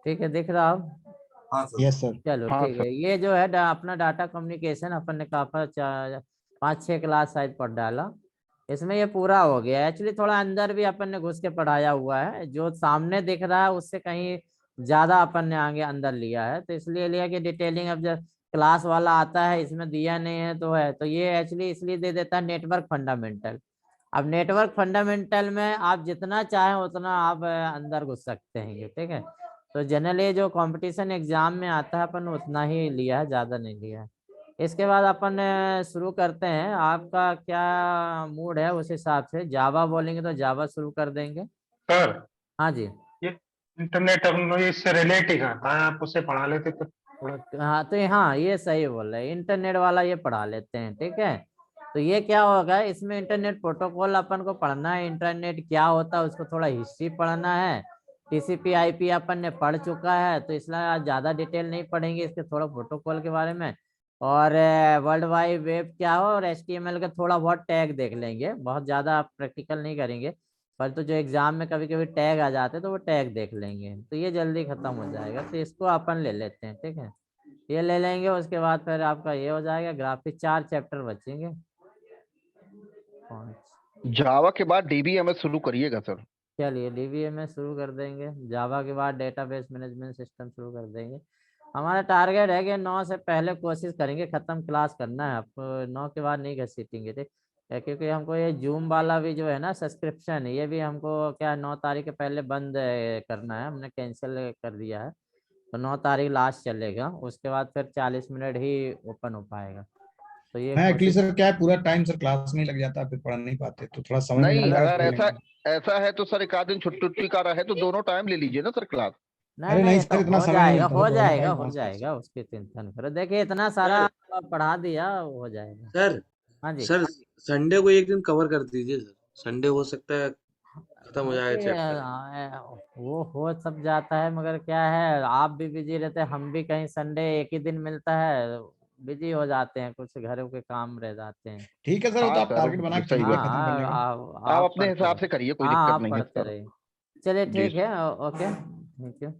ठीक है, दिख रहा हो? Yes sir. चलो हाँ ठीक है। ये जो है अपना डाटा कम्युनिकेशन अपन ने काफी 5-6 क्लास शायद पढ़ डाला, इसमें ये पूरा हो गया। एक्चुअली थोड़ा अंदर भी अपन ने घुस के पढ़ाया हुआ है, जो सामने दिख रहा है उससे कहीं ज्यादा अपन ने आगे अंदर लिया है, तो इसलिए लिया कि डिटेलिंग अब जब क्लास वाला आता है इसमें दिया नहीं है तो है, तो ये एक्चुअली इसलिए दे देता है नेटवर्क फंडामेंटल। अब नेटवर्क फंडामेंटल में आप जितना चाहें उतना आप अंदर घुस सकते हैं, ठीक है। तो जनरली जो कंपटीशन एग्जाम में आता है अपन उतना ही लिया है, ज़्यादा नहीं लिया है। इसके बाद अपन शुरू करते हैं, आपका क्या मूड है उस हिसाब से। जावा बोलेंगे तो जावा शुरू कर देंगे। सर हाँ जी, ये इंटरनेट टेक्नोलॉजी से रिलेट ही करता है, आप उसे पढ़ा लेते तो थोड़ा। हाँ तो हाँ ये सही बोल रहे हैं, इंटरनेट वाला ये पढ़ा लेते हैं, ठीक है। तो ये क्या होगा, इसमें इंटरनेट प्रोटोकॉल अपन को पढ़ना है, इंटरनेट क्या होता है उसको थोड़ा हिस्ट्री पढ़ना है। टीसीपी आईपी अपन ने पढ़ चुका है तो इसलिए आज ज़्यादा डिटेल नहीं पढ़ेंगे इसके, थोड़ा प्रोटोकॉल के बारे में, और वर्ल्ड वाइड वेब क्या हो और HTML का थोड़ा बहुत टैग देख लेंगे, बहुत ज़्यादा प्रैक्टिकल नहीं करेंगे, पर तो जो एग्जाम में कभी कभी टैग आ जाते हैं तो वो टैग देख लेंगे, तो ये जल्दी खत्म हो जाएगा। तो इसको अपन ले लेते हैं, ठीक है, ये ले लेंगे। उसके बाद फिर आपका ये हो जाएगा ग्राफिक, 4 चैप्टर बचेंगे, 5। जावा के बाद DBMS शुरू करिएगा सर। चलिए DBMS शुरू कर देंगे, जावा के बाद डेटाबेस मैनेजमेंट सिस्टम शुरू कर देंगे। हमारा टारगेट है कि 9 से पहले कोशिश करेंगे खत्म क्लास करना है, आपको 9 के बाद नहीं घसीटेंगे, ठीक। क्योंकि हमको ये जूम वाला भी जो है ना सब्सक्रिप्शन, ये भी हमको क्या 9 तारीख के पहले बंद करना है, हमने कैंसिल कर दिया है। तो 9 तारीख लास्ट चलेगा, उसके बाद फिर 40 मिनट ही ओपन हो पाएगा। तो ये मैं एक्चुअली कोशिश। सर क्या है, पूरा टाइम सर क्लास में ही लग जाता है, फिर पढ़ नहीं पाते, तो थोड़ा समय नहीं, मिलता है अगर पढ़ने ऐसा का। ऐसा है तो सर एक आध दिन छुट्टी का रहे तो दोनों टाइम ले लीजिए ना सर क्लास। नहीं अरे नहीं, नहीं तो सर, इतना हो समय नहीं जाएगा, मिलता हो सर, दोनों जाएगा, टाइम हो पास पास। जाएगा, उसकी चिंता नहीं करो। देखिए इतना सारा सर पढ़ा दिया, हो जाएगा। सर हाँ जी। सर संडे को एक दिन कवर कर दीजिए सर, संडे हो सकता है खत्म हो जाए देखिए चैप्टर। वो हो सब जाता है, मगर क्या है, आप भी बिजी रहते हैं, हम भी कहीं संडे एक ही दिन मिलता है, बिजी हो जाते हैं, कुछ घरों के काम रह जाते हैं। ठीक है सर, वो तो हाँ आप सर, टारगेट बना के सही चलिए बात। खत्म करने का। आप आप अपने पढ़ते हिसाब रहिए। से करिए, कोई हाँ दिक्कत आप नहीं है पढ़ते सर। रहिए। चलिए जी ठीक है, ओके, थैंक यू।